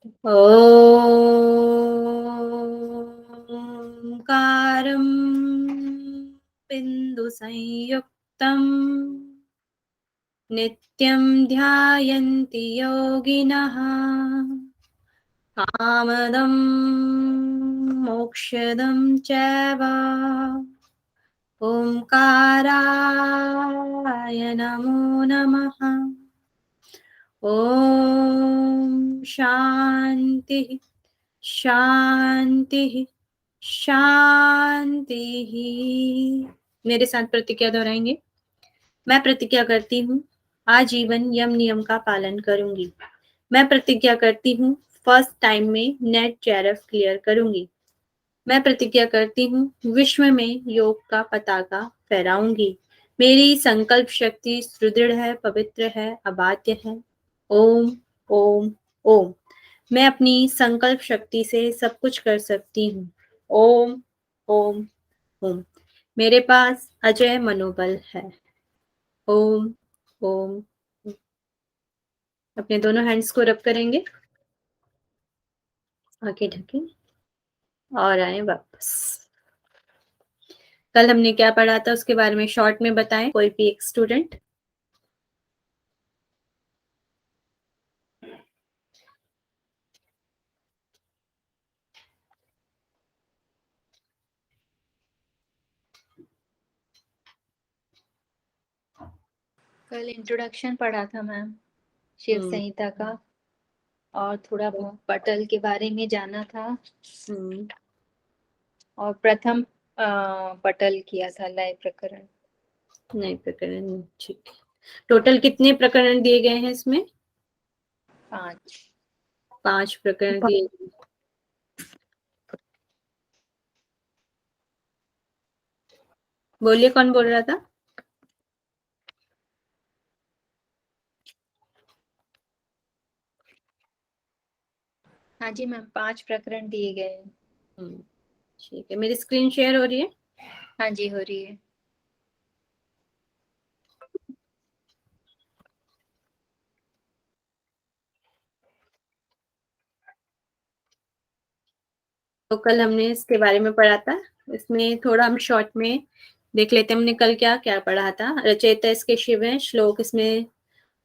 ओंकारं बिन्दुसंयुक्तं नित्यं ध्यायन्ति योगिनः कामदं मोक्षदं चैव ओंकाराय नमो नमः। ओम शांति शांति शांति। मेरे साथ प्रतिज्ञा दोहराएंगे। मैं प्रतिज्ञा करती हूँ आजीवन यम नियम का पालन करूंगी। मैं प्रतिज्ञा करती हूँ फर्स्ट टाइम में नेट जेआरएफ क्लियर करूंगी। मैं प्रतिज्ञा करती हूँ विश्व में योग का पताका फहराऊंगी। मेरी संकल्प शक्ति सुदृढ़ है, पवित्र है, अबाध्य है। ओम ओम ओम। मैं अपनी संकल्प शक्ति से सब कुछ कर सकती हूँ। ओम ओम ओम। मेरे पास अजय मनोबल है। ओम ओम। अपने दोनों हैंड्स को रब करेंगे, आंखें ढकें और आए वापस। कल हमने क्या पढ़ा था उसके बारे में शॉर्ट में बताएं कोई भी एक स्टूडेंट। कल इंट्रोडक्शन पढ़ा था मैम, शिव संहिता का, और थोड़ा बहुत पटल के बारे में जाना था, और प्रथम पटल किया था लय प्रकरण। नए प्रकरण, ठीक। टोटल कितने प्रकरण दिए गए हैं इसमें? 5 प्रकरण दिए गए। बोलिए, कौन बोल रहा था? हाँ जी मैम, 5 प्रकरण दिए गए हैं। ठीक है, मेरी स्क्रीन शेयर हो रही है? हाँ जी, हो रही है। तो कल हमने इसके बारे में पढ़ा था, इसमें थोड़ा हम शॉर्ट में देख लेते हैं। हमने कल क्या क्या पढ़ा था। रचयिता इसके शिव है, श्लोक इसमें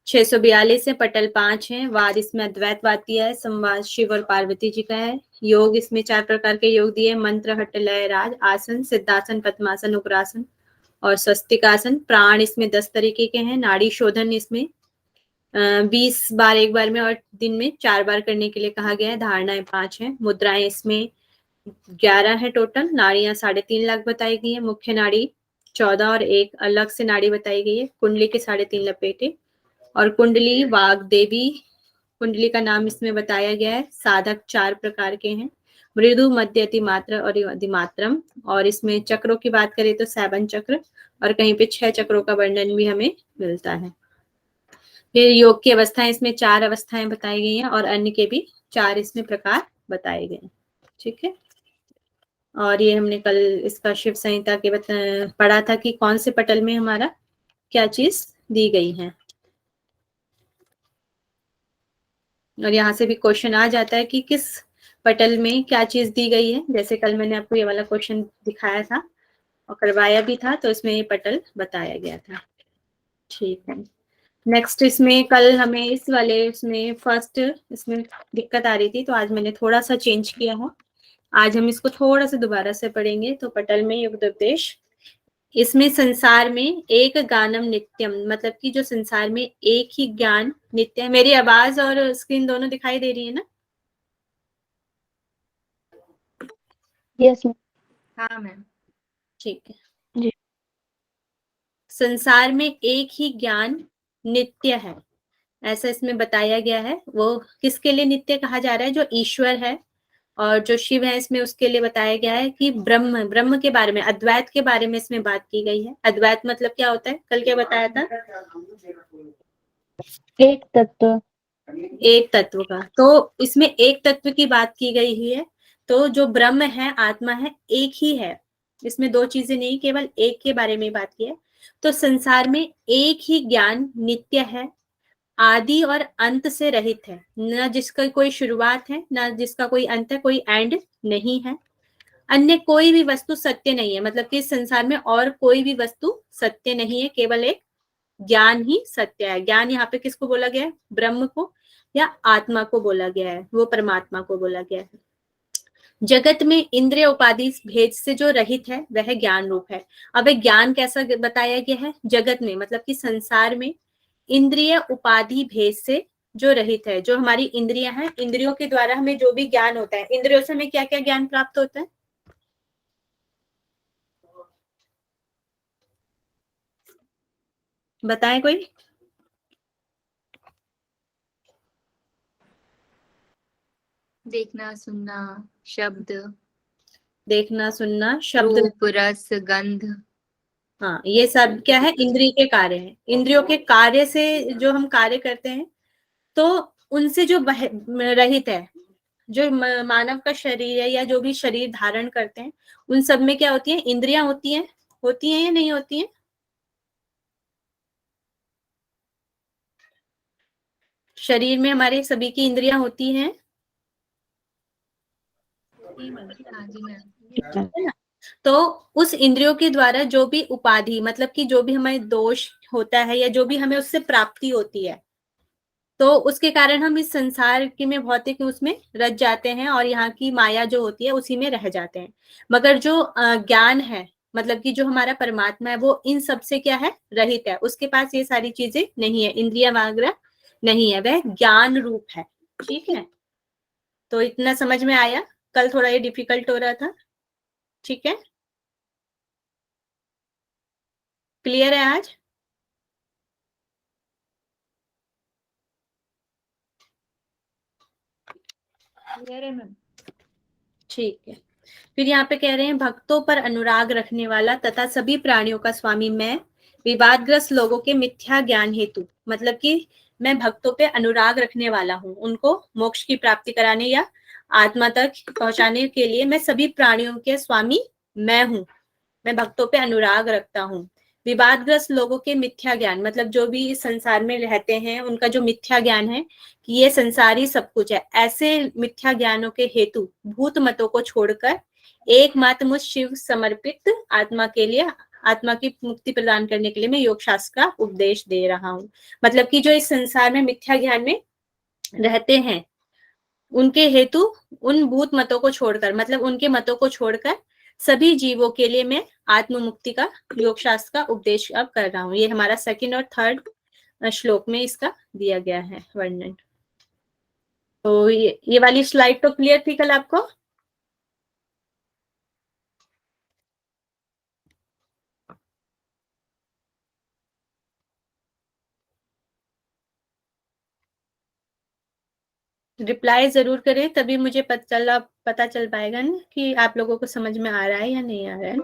642 है, पटल 5 है, वाद इसमें अद्वैतवाद दिया है, संवाद शिव और पार्वती जी का है, योग इसमें 4 प्रकार के योग दिए, मंत्र, हट, लय, राज, आसन, सिद्धासन, पद्मासन, उग्रासन और स्वस्तिकासन। प्राण इसमें 10 तरीके के हैं। नाड़ी शोधन इसमें 20 बार एक बार में और दिन में 4 बार करने के लिए कहा गया है। धारणाएं 5 है। मुद्राएं इसमें 11 है टोटल। नाड़ियां 3.5 लाख बताई गई है। मुख्य नाड़ी 14 और एक अलग से नाड़ी बताई गई है। कुंडली के 3.5 लपेटे और कुंडली वाग देवी कुंडली का नाम इसमें बताया गया है। साधक 4 प्रकार के हैं, मृदु, मध्य, अतिमात्र और अधिमात्रम। और इसमें चक्रों की बात करें तो 7 चक्र और कहीं पे 6 चक्रों का वर्णन भी हमें मिलता है। फिर योग की अवस्थाएं इसमें 4 अवस्थाएं बताई गई हैं और अन्य के भी 4 इसमें प्रकार बताए गए हैं। ठीक है, और ये हमने कल इसका शिव संहिता के पढ़ा था कि कौन से पटल में हमारा क्या चीज दी गई है। और यहाँ से भी क्वेश्चन आ जाता है कि किस पटल में क्या चीज दी गई है। जैसे कल मैंने आपको ये वाला क्वेश्चन दिखाया था और करवाया भी था, तो इसमें ये पटल बताया गया था। ठीक है, नेक्स्ट इसमें कल हमें इस वाले इसमें फर्स्ट इसमें दिक्कत आ रही थी, तो आज मैंने थोड़ा सा चेंज किया है। आज हम इसको थोड़ा सा दोबारा से पढ़ेंगे। तो पटल में युगोपदेश, इसमें संसार में एक गानम नित्यम, मतलब कि जो संसार में एक ही ज्ञान नित्य है। मेरी आवाज और स्क्रीन दोनों दिखाई दे रही है ना? Yes ma'am. हाँ मैम। ठीक है जी। संसार में एक ही ज्ञान नित्य है, ऐसा इसमें बताया गया है। वो किसके लिए नित्य कहा जा रहा है? जो ईश्वर है और जो शिव है, इसमें उसके लिए बताया गया है कि ब्रह्म, ब्रह्म के बारे में, अद्वैत के बारे में इसमें बात की गई है। अद्वैत मतलब क्या होता है? कल क्या बताया था? एक तत्व। एक तत्व का। तो इसमें एक तत्व की बात की गई है। तो जो ब्रह्म है, आत्मा है, एक ही है। इसमें दो चीजें नहीं, केवल एक के बारे में बात की है। तो संसार में एक ही ज्ञान नित्य है, आदि और अंत से रहित है, न जिसका कोई शुरुआत है न जिसका कोई अंत है, कोई एंड नहीं है। अन्य कोई भी वस्तु सत्य नहीं है, मतलब कि इस संसार में और कोई भी वस्तु सत्य नहीं है, केवल एक ज्ञान ही सत्य है। ज्ञान यहाँ पे किसको बोला गया है? ब्रह्म को या आत्मा को बोला गया है, वो परमात्मा को बोला गया है। जगत में इंद्रिय उपाधि भेद से जो रहित है वह ज्ञान रूप है। अब एक ज्ञान कैसा बताया गया है? जगत में मतलब कि संसार में इंद्रिय उपाधि भेद से जो रहित है। जो हमारी इंद्रियां हैं, इंद्रियों के द्वारा हमें जो भी ज्ञान होता है, इंद्रियों से हमें क्या क्या ज्ञान प्राप्त होता है? बताएं कोई। देखना, सुनना, शब्द, देखना, सुनना, शब्द, रूप, रस, गंध। हाँ, ये सब क्या है? इंद्रिय के कार्य हैं। इंद्रियों के कार्य से जो हम कार्य करते हैं, तो उनसे जो रहित है, जो मानव का शरीर है या जो भी शरीर धारण करते हैं, उन सब में क्या होती है? इंद्रियां होती हैं। होती हैं या नहीं होती हैं? शरीर में हमारे सभी की इंद्रियां होती हैं, हाँ जी मैम। है ना? तो उस इंद्रियों के द्वारा जो भी उपाधि, मतलब कि जो भी हमें दोष होता है या जो भी हमें उससे प्राप्ति होती है, तो उसके कारण हम इस संसार के में भौतिक उसमें रच जाते हैं और यहाँ की माया जो होती है उसी में रह जाते हैं। मगर जो ज्ञान है, मतलब कि जो हमारा परमात्मा है, वो इन सब से क्या है? रहित है। उसके पास ये सारी चीजें नहीं है, इंद्रिया वगैरह नहीं है, वह ज्ञान रूप है। ठीक है, तो इतना समझ में आया? कल थोड़ा ये डिफिकल्ट हो रहा था। ठीक है, क्लियर है आज? क्लियर है मैम। ठीक है, फिर यहाँ पे कह रहे हैं भक्तों पर अनुराग रखने वाला तथा सभी प्राणियों का स्वामी मैं, विवादग्रस्त लोगों के मिथ्या ज्ञान हेतु, मतलब कि मैं भक्तों पे अनुराग रखने वाला हूँ, उनको मोक्ष की प्राप्ति कराने या आत्मा तक पहुंचाने के लिए मैं सभी प्राणियों के स्वामी मैं हूँ। मैं भक्तों पे अनुराग रखता हूँ। विवादग्रस्त लोगों के मिथ्या ज्ञान, मतलब जो भी इस संसार में रहते हैं उनका जो मिथ्या ज्ञान है कि ये संसार ही सब कुछ है, ऐसे मिथ्या ज्ञानों के हेतु भूत मतों को छोड़कर एकमात्र मुझ शिव समर्पित आत्मा के लिए, आत्मा की मुक्ति प्रदान करने के लिए मैं योग शास्त्र का उपदेश दे रहा हूँ। मतलब कि जो इस संसार में मिथ्या ज्ञान में रहते हैं, उनके हेतु उन भूत मतों को छोड़कर, मतलब उनके मतों को छोड़कर सभी जीवों के लिए मैं आत्म मुक्ति का योग शास्त्र का उपदेश अब कर रहा हूँ। ये हमारा सेकंड और थर्ड श्लोक में इसका दिया गया है वर्णन। तो ये वाली स्लाइड तो क्लियर थी कल आपको? रिप्लाई जरूर करें, तभी मुझे पता चल पाएगा ना कि आप लोगों को समझ में आ रहा है या नहीं आ रहा है।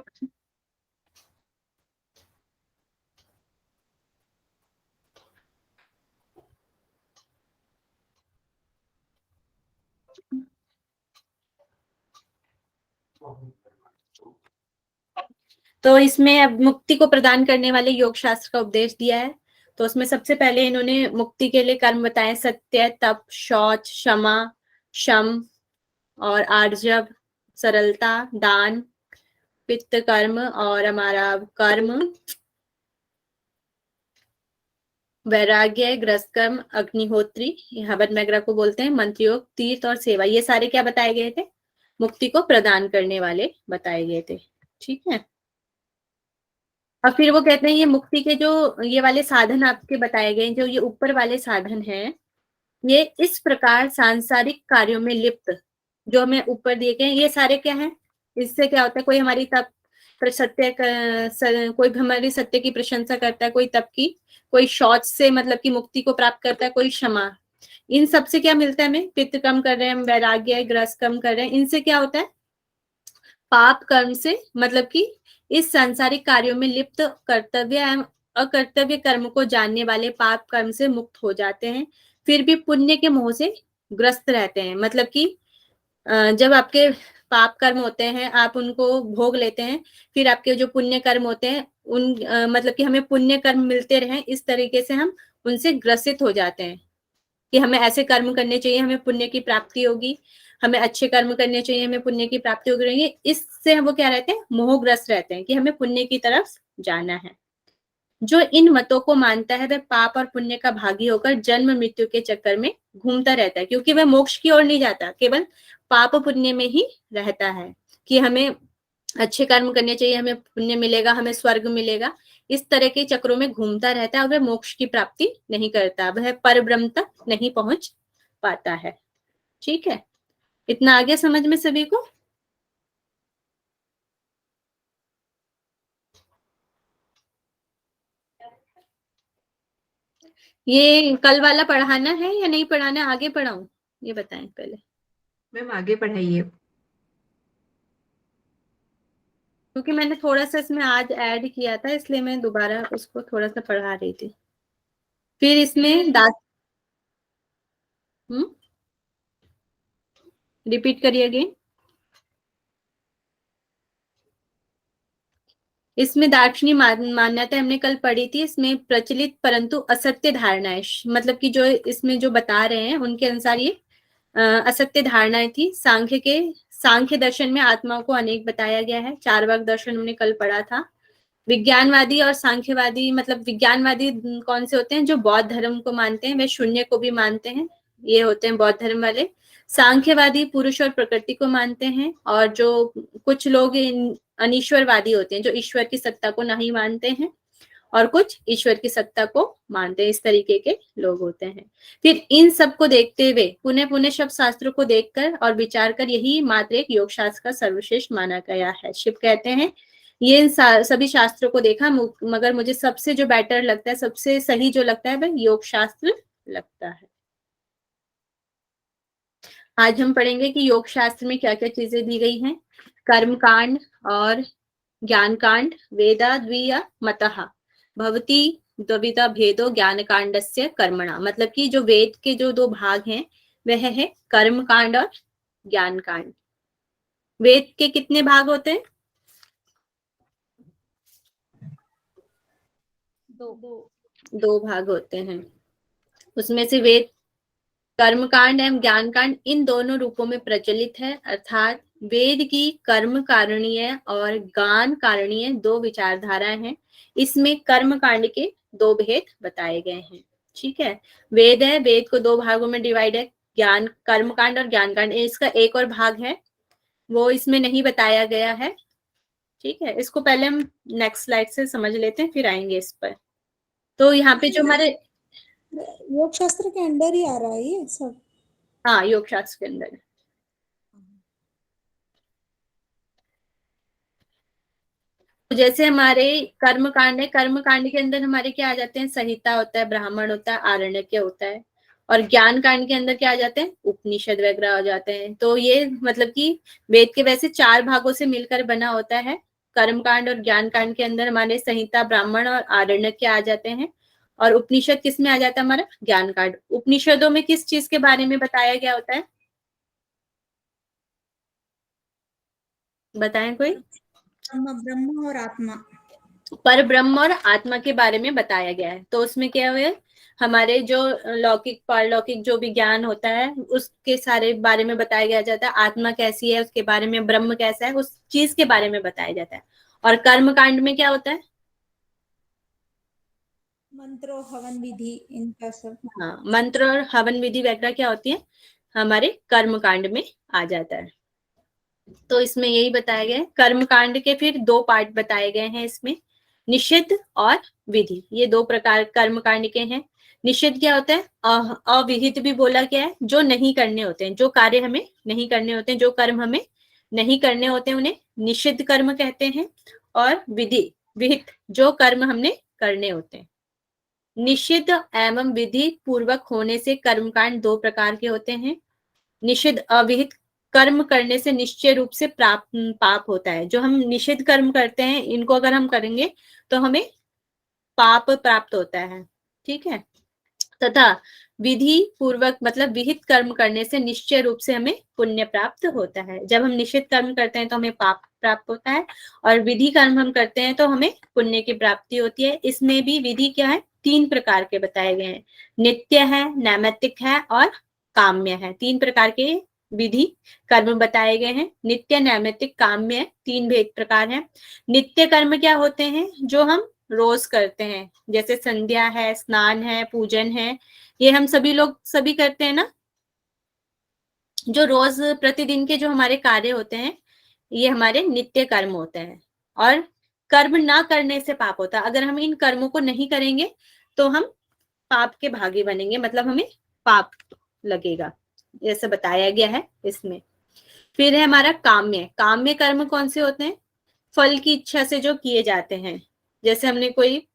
तो इसमें अब मुक्ति को प्रदान करने वाले योग शास्त्र का उपदेश दिया है। तो उसमें सबसे पहले इन्होंने मुक्ति के लिए कर्म बताए, सत्य, तप, शौच, क्षमा, शम और आर्जव, सरलता, दान, पित्त कर्म और हमारा कर्म, वैराग्य, ग्रस्त कर्म, अग्निहोत्री, हवन मैग्रा को बोलते हैं, मंत्र योग, तीर्थ और सेवा, ये सारे क्या बताए गए थे? मुक्ति को प्रदान करने वाले बताए गए थे। ठीक है, और फिर वो कहते हैं ये मुक्ति के जो ये वाले साधन आपके बताए गए, जो ये ऊपर वाले साधन हैं, ये इस प्रकार सांसारिक कार्यों में लिप्त जो हमें ऊपर दिए गए, ये सारे क्या है? इससे क्या होता है? कोई हमारी तप कोई भी हमारी सत्य की प्रशंसा करता है, कोई तप की, कोई शौच से मतलब की मुक्ति को प्राप्त करता है, कोई क्षमा। इन सब से क्या मिलता है हमें? पित्त कम कर रहे हैं हम, वैराग्य, ग्रस कम कर रहे हैं, इनसे क्या होता है? पाप कर्म से, मतलब कि इस सांसारिक कार्यों में लिप्त कर्तव्य एवं अकर्तव्य कर्म को जानने वाले पाप कर्म से मुक्त हो जाते हैं, फिर भी पुण्य के मोह से ग्रस्त रहते हैं। मतलब कि जब आपके पाप कर्म होते हैं आप उनको भोग लेते हैं, फिर आपके जो पुण्य कर्म होते हैं उन मतलब कि हमें पुण्य कर्म मिलते रहे, इस तरीके से हम उनसे ग्रसित हो जाते हैं कि हमें ऐसे कर्म करने चाहिए, हमें पुण्य की प्राप्ति होगी, हमें अच्छे कर्म करने चाहिए, हमें पुण्य की प्राप्ति होगी। इससे वो क्या रहते हैं, मोहग्रस्त रहते हैं कि हमें पुण्य की तरफ जाना है। जो इन मतों को मानता है वह पाप और पुण्य का भागी होकर जन्म मृत्यु के चक्कर में घूमता रहता है, क्योंकि वह मोक्ष की ओर नहीं जाता, केवल पाप पुण्य में ही रहता है कि हमें अच्छे कर्म करने चाहिए, हमें पुण्य मिलेगा, हमें स्वर्ग मिलेगा। इस तरह के चक्रों में घूमता रहता है और वह मोक्ष की प्राप्ति नहीं करता, वह परब्रह्म तक नहीं पहुंच पाता है। ठीक है, इतना आगे समझ में सभी को? ये कल वाला पढ़ाना है या नहीं पढ़ाना है, आगे पढ़ाऊं, ये बताएं पहले। मैम आगे पढ़ाइए। क्योंकि मैंने थोड़ा सा इसमें आज ऐड किया था, इसलिए मैं दोबारा उसको थोड़ा सा पढ़ा रही थी। फिर इसमें रिपीट करिए अगेन। इसमें दार्शनिक मान्यता हमने कल पढ़ी थी, इसमें प्रचलित परंतु असत्य धारणाएं, मतलब कि जो इसमें जो बता रहे हैं उनके अनुसार ये असत्य धारणाएं थी। सांख्य दर्शन में आत्मा को अनेक बताया गया है। चार्वाक दर्शन हमने कल पढ़ा था। विज्ञानवादी और सांख्यवादी, मतलब विज्ञानवादी कौन से होते हैं, जो बौद्ध धर्म को मानते हैं, वे शून्य को भी मानते हैं, ये होते हैं बौद्ध धर्म वाले। सांख्यवादी पुरुष और प्रकृति को मानते हैं, और जो कुछ लोग अनीश्वरवादी होते हैं, जो ईश्वर की सत्ता को नहीं मानते हैं, और कुछ ईश्वर की सत्ता को मानते हैं। इस तरीके के लोग होते हैं। फिर इन सब को देखते हुए पुनः पुनः सब शास्त्रों को देखकर और विचार कर यही मात्र एक योग शास्त्र का सर्वश्रेष्ठ माना गया है। शिव कहते हैं ये इन सभी शास्त्रों को देखा, मगर मुझे सबसे जो बेटर लगता है, सबसे सही जो लगता है, वह योग शास्त्र लगता है। आज हम पढ़ेंगे कि योग शास्त्र में क्या क्या चीजें दी गई हैं। कर्म कांड और ज्ञान कांड। वेदा द्विया मतः भवति द्विविधा भेदो ज्ञान कांडस्य कर्मणा, मतलब कि जो वेद के जो दो भाग हैं वह है कर्म कांड और ज्ञान कांड। वेद के कितने भाग होते हैं? दो भाग होते हैं। उसमें से वेद कर्म कांड एवं ज्ञान कांड इन दोनों रूपों में प्रचलित है, अर्थात वेद की कर्म कारणीय और ज्ञान कारणीय दो विचारधाराएं हैं। इसमें कर्म कांड के दो भेद बताए गए हैं। ठीक है, वेद है, वेद को दो भागों में डिवाइड है, ज्ञान कर्म कांड और ज्ञान कांड। इसका एक और भाग है, वो इसमें नहीं बताया गया है। ठीक है, इसको पहले हम नेक्स्ट स्लाइड से समझ लेते हैं, फिर आएंगे इस पर। तो यहाँ पे जो हमारे योग शास्त्र के अंदर ही आ रहा है ये सब। हाँ, योग शास्त्र के अंदर। तो जैसे हमारे कर्म कांड है, कर्म कांड के अंदर हमारे क्या आ जाते हैं, संहिता होता है, ब्राह्मण होता है, आरण्यक होता है। और ज्ञान कांड के अंदर क्या आ जाते हैं, उपनिषद वगैरह हो जाते हैं। तो ये मतलब कि वेद के वैसे चार भागों से मिलकर बना होता है। कर्म कांड और ज्ञान कांड के अंदर हमारे संहिता, ब्राह्मण और आरण्यक आ जाते हैं। और उपनिषद किस में आ जाता है, हमारा ज्ञान कांड। उपनिषदों में किस चीज के बारे में बताया गया होता है, बताएं कोई? ब्रह्म और आत्मा, पर ब्रह्म और आत्मा के बारे में बताया गया है। तो उसमें क्या हुआ, हमारे जो लौकिक पारलौकिक जो विज्ञान होता है उसके सारे बारे में बताया गया जाता है। आत्मा कैसी है उसके बारे में, ब्रह्म कैसा है उस चीज के बारे में बताया जाता है। और कर्म कांड में क्या होता है, मंत्रो हवन विधि, इनका सब। हाँ, मंत्र और हवन विधि वगैरह क्या होती है, हमारे कर्म कांड में आ जाता है। तो इसमें यही बताया गया है। कर्म कांड के फिर दो पार्ट बताए गए हैं इसमें, निषिद्ध और विधि। ये दो प्रकार कर्म कांड के हैं। निषिद्ध क्या होता है, अविहित भी बोला गया है, जो नहीं करने होते हैं, जो कार्य हमें नहीं करने होते हैं, जो कर्म हमें नहीं करने होते हैं, उन्हें निषिद्ध कर्म कहते हैं। और विधि विहित, जो कर्म हमने करने होते हैं। निषिद्ध एवं विधि पूर्वक होने से कर्मकांड दो प्रकार के होते हैं। निषिद्ध अविहित कर्म करने से निश्चय रूप से पाप होता है। जो हम निषिद्ध कर्म करते हैं, इनको अगर हम करेंगे तो हमें पाप प्राप्त होता है। ठीक है, तथा विधि पूर्वक मतलब विहित कर्म करने से निश्चय रूप से हमें पुण्य प्राप्त होता है। जब हम निषिद्ध कर्म करते हैं तो हमें पाप प्राप्त होता है, और विधि कर्म हम करते हैं तो हमें पुण्य की प्राप्ति होती है। इसमें भी विधि क्या है, तीन प्रकार के बताए गए हैं, नित्य है, नैमित्तिक है और काम्य है। तीन प्रकार के विधि कर्म बताए गए हैं, नित्य, नैमित्तिक, काम्य, तीन भेद प्रकार हैं। नित्य कर्म क्या होते हैं? जो हम रोज करते हैं, जैसे संध्या है, स्नान है, पूजन है, ये हम सभी लोग सभी करते हैं ना। जो रोज प्रतिदिन के जो हमारे कार्य होते हैं, ये हमारे नित्य कर्म होते हैं। और कर्म ना करने से पाप होता है। अगर हम इन कर्मों को नहीं करेंगे तो हम पाप के भागी बनेंगे, मतलब हमें पाप लगेगा, जैसे बताया गया है इसमें। फिर है हमारा काम्य। काम्य कर्म कौन से होते हैं? फल की इच्छा से जो किए जाते हैं। जैसे हमने कोई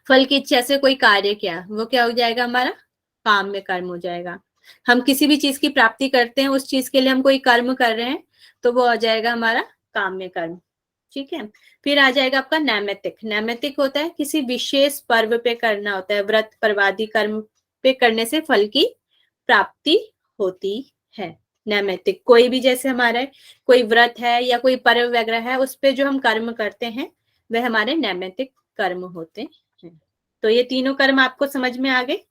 फल की इच्छा से कोई कार्य किया, वो क्या हो जाएगा? हमारा काम्य कर्म हो जाएगा। हम किसी भी चीज की प्राप्ति करते हैं, उस चीज के लिए हम कोई कर्म कर रहे हैं, तो वो आ जाएगा हमारा काम्य कर्म। ठीक है। फिर आ जाएगा आपका नैमित्तिक। नैमित्तिक होता है किसी विशेष पर्व पे करना होता है, व्रत पर्वादि कर्म पे करने से फल की प्राप्ति होती है। नैमित्तिक कोई भी, जैसे हमारा कोई व्रत है या कोई पर्व वगैरह है, उस पे जो हम कर्म करते हैं वह हमारे नैमित्तिक कर्म होते हैं। तो ये तीनों कर्म आपको समझ में आ गए?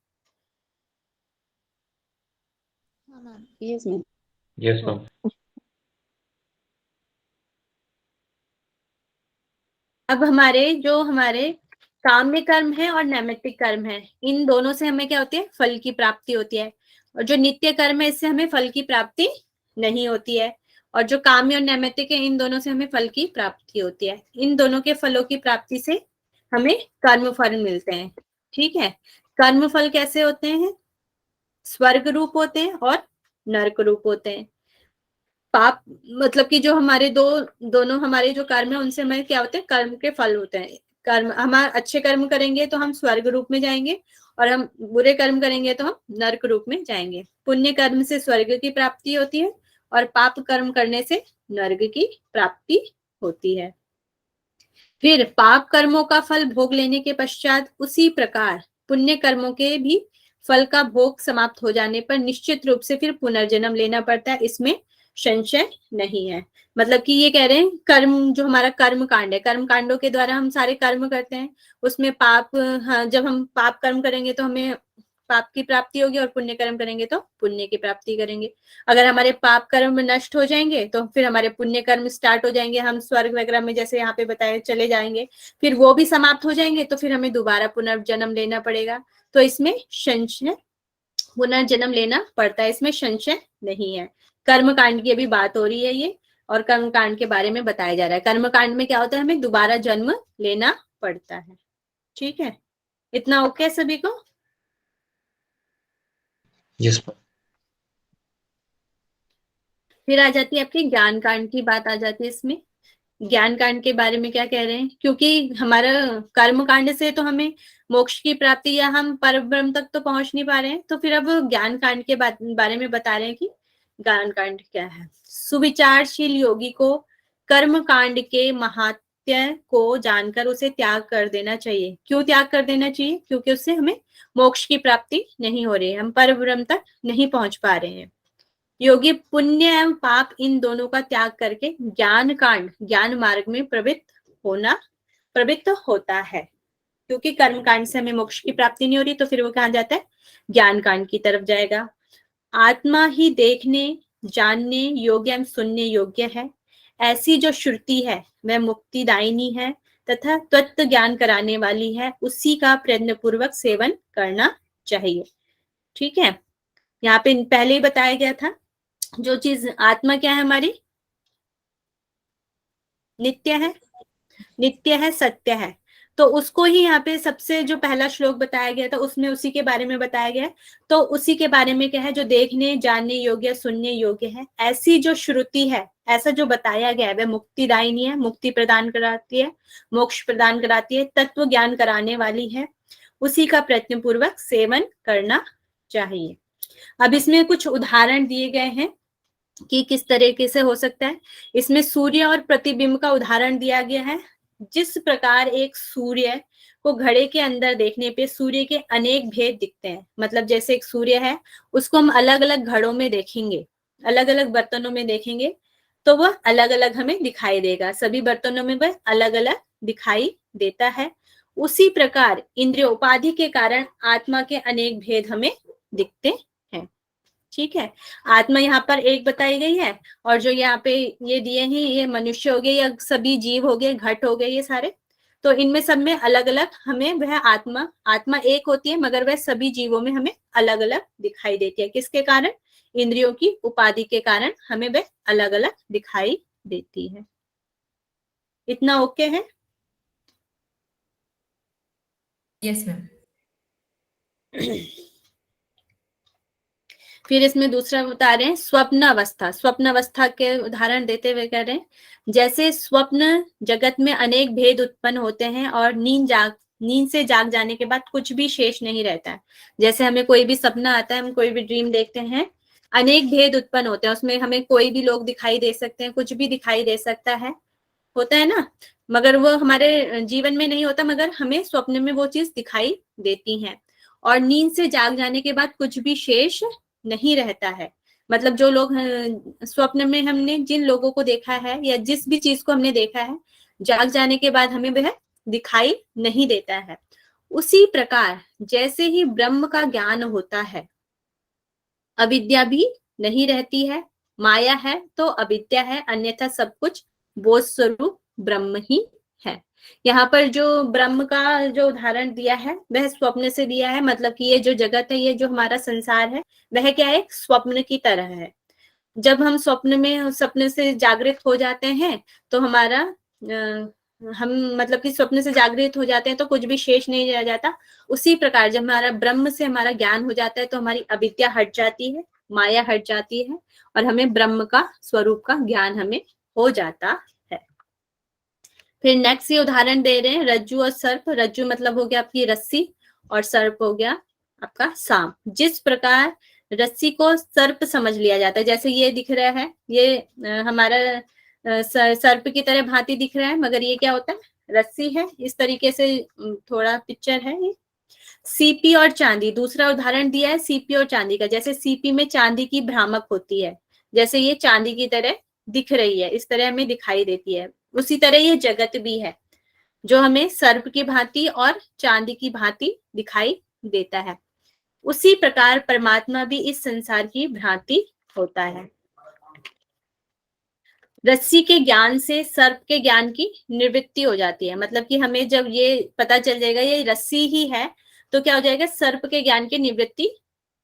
Yes ma'am. Yes ma'am. अब हमारे काम्य कर्म है और नैमित्तिक कर्म है, इन दोनों से हमें क्या होती है? फल की प्राप्ति होती है। और जो नित्य कर्म है, इससे हमें फल की प्राप्ति नहीं होती है। और जो काम्य और नैमित्तिक है, इन दोनों से हमें फल की प्राप्ति होती है। इन दोनों के फलों की प्राप्ति से हमें कर्म फल मिलते हैं। ठीक है। कर्म फल कैसे होते हैं? स्वर्ग रूप होते हैं और नरक रूप होते हैं। पाप मतलब कि जो हमारे दोनों हमारे जो कर्म है, उनसे हमें क्या होते हैं? कर्म के फल होते हैं। कर्म हम अच्छे कर्म करेंगे तो हम स्वर्ग रूप में जाएंगे, और हम बुरे कर्म करेंगे तो हम नरक रूप में जाएंगे। पुण्य कर्म से स्वर्ग की प्राप्ति होती है और पाप कर्म करने से नरक की प्राप्ति होती है। फिर पाप कर्मों का फल भोग लेने के पश्चात उसी प्रकार पुण्य कर्मों के भी फल का भोग समाप्त हो जाने पर निश्चित रूप से फिर पुनर्जन्म लेना पड़ता है, इसमें संशय नहीं है। मतलब कि ये कह रहे हैं, कर्म जो हमारा कर्म कांड है, कर्म कांडों के द्वारा हम सारे कर्म करते हैं, उसमें पाप, हाँ, जब हम पाप कर्म करेंगे तो हमें पाप की प्राप्ति होगी, और पुण्य कर्म करेंगे तो पुण्य की प्राप्ति करेंगे। अगर हमारे पाप कर्म नष्ट हो जाएंगे तो फिर हमारे पुण्य कर्म स्टार्ट हो जाएंगे, हम स्वर्ग वगैरह में जैसे यहाँ पे बताए चले जाएंगे। फिर वो भी समाप्त हो जाएंगे तो फिर हमें दोबारा पुनर्जन्म लेना पड़ेगा। तो इसमें संशय, पुनर्जन्म लेना पड़ता है, इसमें संशय नहीं है। कर्म कांड की अभी बात हो रही है ये, और कर्म कांड के बारे में बताया जा रहा है। कर्म कांड में क्या होता है? हमें दोबारा जन्म लेना पड़ता है। ठीक है, इतना ओके सभी को? Yes ma'am. फिर आ जाती है आपकी ज्ञान कांड की बात आ जाती है। इसमें ज्ञान कांड के बारे में क्या कह रहे हैं? क्योंकि हमारा कर्म कांड से तो हमें मोक्ष की प्राप्ति या हम परब्रह्म तक तो पहुंच नहीं पा रहे हैं, तो फिर अब ज्ञान कांड के बारे में बता रहे हैं कि ज्ञान कांड क्या है। सुविचारशील योगी को कर्म कांड के महात्म्य को जानकर उसे त्याग कर देना चाहिए। क्यों त्याग कर देना चाहिए? क्योंकि उससे हमें मोक्ष की प्राप्ति नहीं हो रही है, हम परब्रह्म तक नहीं पहुंच पा रहे हैं। योगी पुण्य एवं पाप इन दोनों का त्याग करके ज्ञान कांड, ज्ञान मार्ग में प्रवृत्त होता है। क्योंकि कर्म कांड से हमें मोक्ष की प्राप्ति नहीं हो रही, तो फिर वो कहाँ जाता है? ज्ञान कांड की तरफ जाएगा। आत्मा ही देखने, जानने योग्य एवं सुनने योग्य है, ऐसी जो श्रुति है वह मुक्तिदायिनी है तथा तत्व ज्ञान कराने वाली है, उसी का प्रयत्न पूर्वक सेवन करना चाहिए। ठीक है, यहाँ पे पहले ही बताया गया था, जो चीज आत्मा क्या है हमारी? नित्य है, सत्य है। तो उसको ही यहाँ पे सबसे जो पहला श्लोक बताया गया था, उसमें उसी के बारे में बताया गया है। तो उसी के बारे में क्या है? जो देखने, जानने योग्य, सुनने योग्य है, ऐसी जो श्रुति है, ऐसा जो बताया गया है, वह मुक्तिदायिनी है, मुक्ति प्रदान कराती है, मोक्ष प्रदान कराती है, तत्व ज्ञान कराने वाली है, उसी का प्रयत्न पूर्वक सेवन करना चाहिए। अब इसमें कुछ उदाहरण दिए गए हैं कि किस तरीके से हो सकता है। इसमें सूर्य और प्रतिबिंब का उदाहरण दिया गया है। जिस प्रकार एक सूर्य को घड़े के अंदर देखने पे सूर्य के अनेक भेद दिखते हैं, मतलब जैसे एक सूर्य है, उसको हम अलग अलग घड़ों में देखेंगे, अलग अलग बर्तनों में देखेंगे, तो वह अलग अलग हमें दिखाई देगा। सभी बर्तनों में वह अलग अलग दिखाई देता है। उसी प्रकार इंद्रिय उपाधि के कारण आत्मा के अनेक भेद हमें दिखते हैं। ठीक है, आत्मा यहाँ पर एक बताई गई है, और जो यहाँ पे ये दिए हैं ये मनुष्य हो गए या सभी जीव हो गए, घट हो गए, ये सारे, तो इनमें सब में अलग अलग हमें वह आत्मा एक होती है, मगर वह सभी जीवों में हमें अलग अलग दिखाई देती है। किसके कारण? इंद्रियों की उपाधि के कारण हमें वह अलग अलग दिखाई देती है। इतना ओके है? Yes ma'am. फिर इसमें दूसरा बता रहे हैं स्वप्न अवस्था। स्वप्न अवस्था के उदाहरण देते हुए कह रहे हैं, जैसे स्वप्न जगत में अनेक भेद उत्पन्न होते हैं और नींद से जाग जाने के बाद कुछ भी शेष नहीं रहता है। जैसे हमें कोई भी सपना आता है, हम कोई भी ड्रीम देखते हैं, अनेक भेद उत्पन्न होते हैं, उसमें हमें कोई भी लोग दिखाई दे सकते हैं, कुछ भी दिखाई दे सकता है, होता है ना, मगर वो हमारे जीवन में नहीं होता, मगर हमें स्वप्न में वो चीज दिखाई देती है। और नींद से जाग जाने के बाद कुछ भी शेष नहीं रहता है। मतलब जो लोग स्वप्न में हमने जिन लोगों को देखा है या जिस भी चीज को हमने देखा है, जाग जाने के बाद हमें वह दिखाई नहीं देता है। उसी प्रकार जैसे ही ब्रह्म का ज्ञान होता है, अविद्या भी नहीं रहती है। माया है तो अविद्या है, अन्यथा सब कुछ बोध स्वरूप ब्रह्म ही है। यहाँ पर जो ब्रह्म का जो उदाहरण दिया है वह स्वप्न से दिया है। मतलब कि ये जो जगत है, ये जो हमारा संसार है, वह क्या है? स्वप्न की तरह है। जब हम सपने से जागृत हो जाते हैं तो हमारा हम मतलब कि स्वप्न से जागृत हो जाते हैं तो कुछ भी शेष नहीं रह जाता। उसी प्रकार जब हमारा ब्रह्म से हमारा ज्ञान हो जाता है तो हमारी अविद्या हट जाती है, माया हट जाती है, और हमें ब्रह्म का स्वरूप का ज्ञान हमें हो जाता है। फिर नेक्स्ट ये उदाहरण दे रहे हैं रज्जु और सर्प। रज्जु मतलब हो गया आपकी रस्सी, और सर्प हो गया आपका सांप। जिस प्रकार रस्सी को सर्प समझ लिया जाता है, जैसे ये दिख रहा है, ये हमारा सर्प की तरह भांति दिख रहा है, मगर ये क्या होता है? रस्सी है। इस तरीके से थोड़ा पिक्चर है ये। सीपी और चांदी, दूसरा उदाहरण दिया है सीपी और चांदी का। जैसे सीपी में चांदी की भ्रामक होती है, जैसे ये चांदी की तरह दिख रही है, इस तरह हमें दिखाई देती है। उसी तरह ये जगत भी है, जो हमें सर्प की भांति और चांदी की भांति दिखाई देता है। उसी प्रकार परमात्मा भी इस संसार की भ्रांति होता है। रस्सी के ज्ञान से सर्प के ज्ञान की निवृत्ति हो जाती है। मतलब कि हमें जब ये पता चल जाएगा ये रस्सी ही है, तो क्या हो जाएगा? सर्प के ज्ञान की निवृत्ति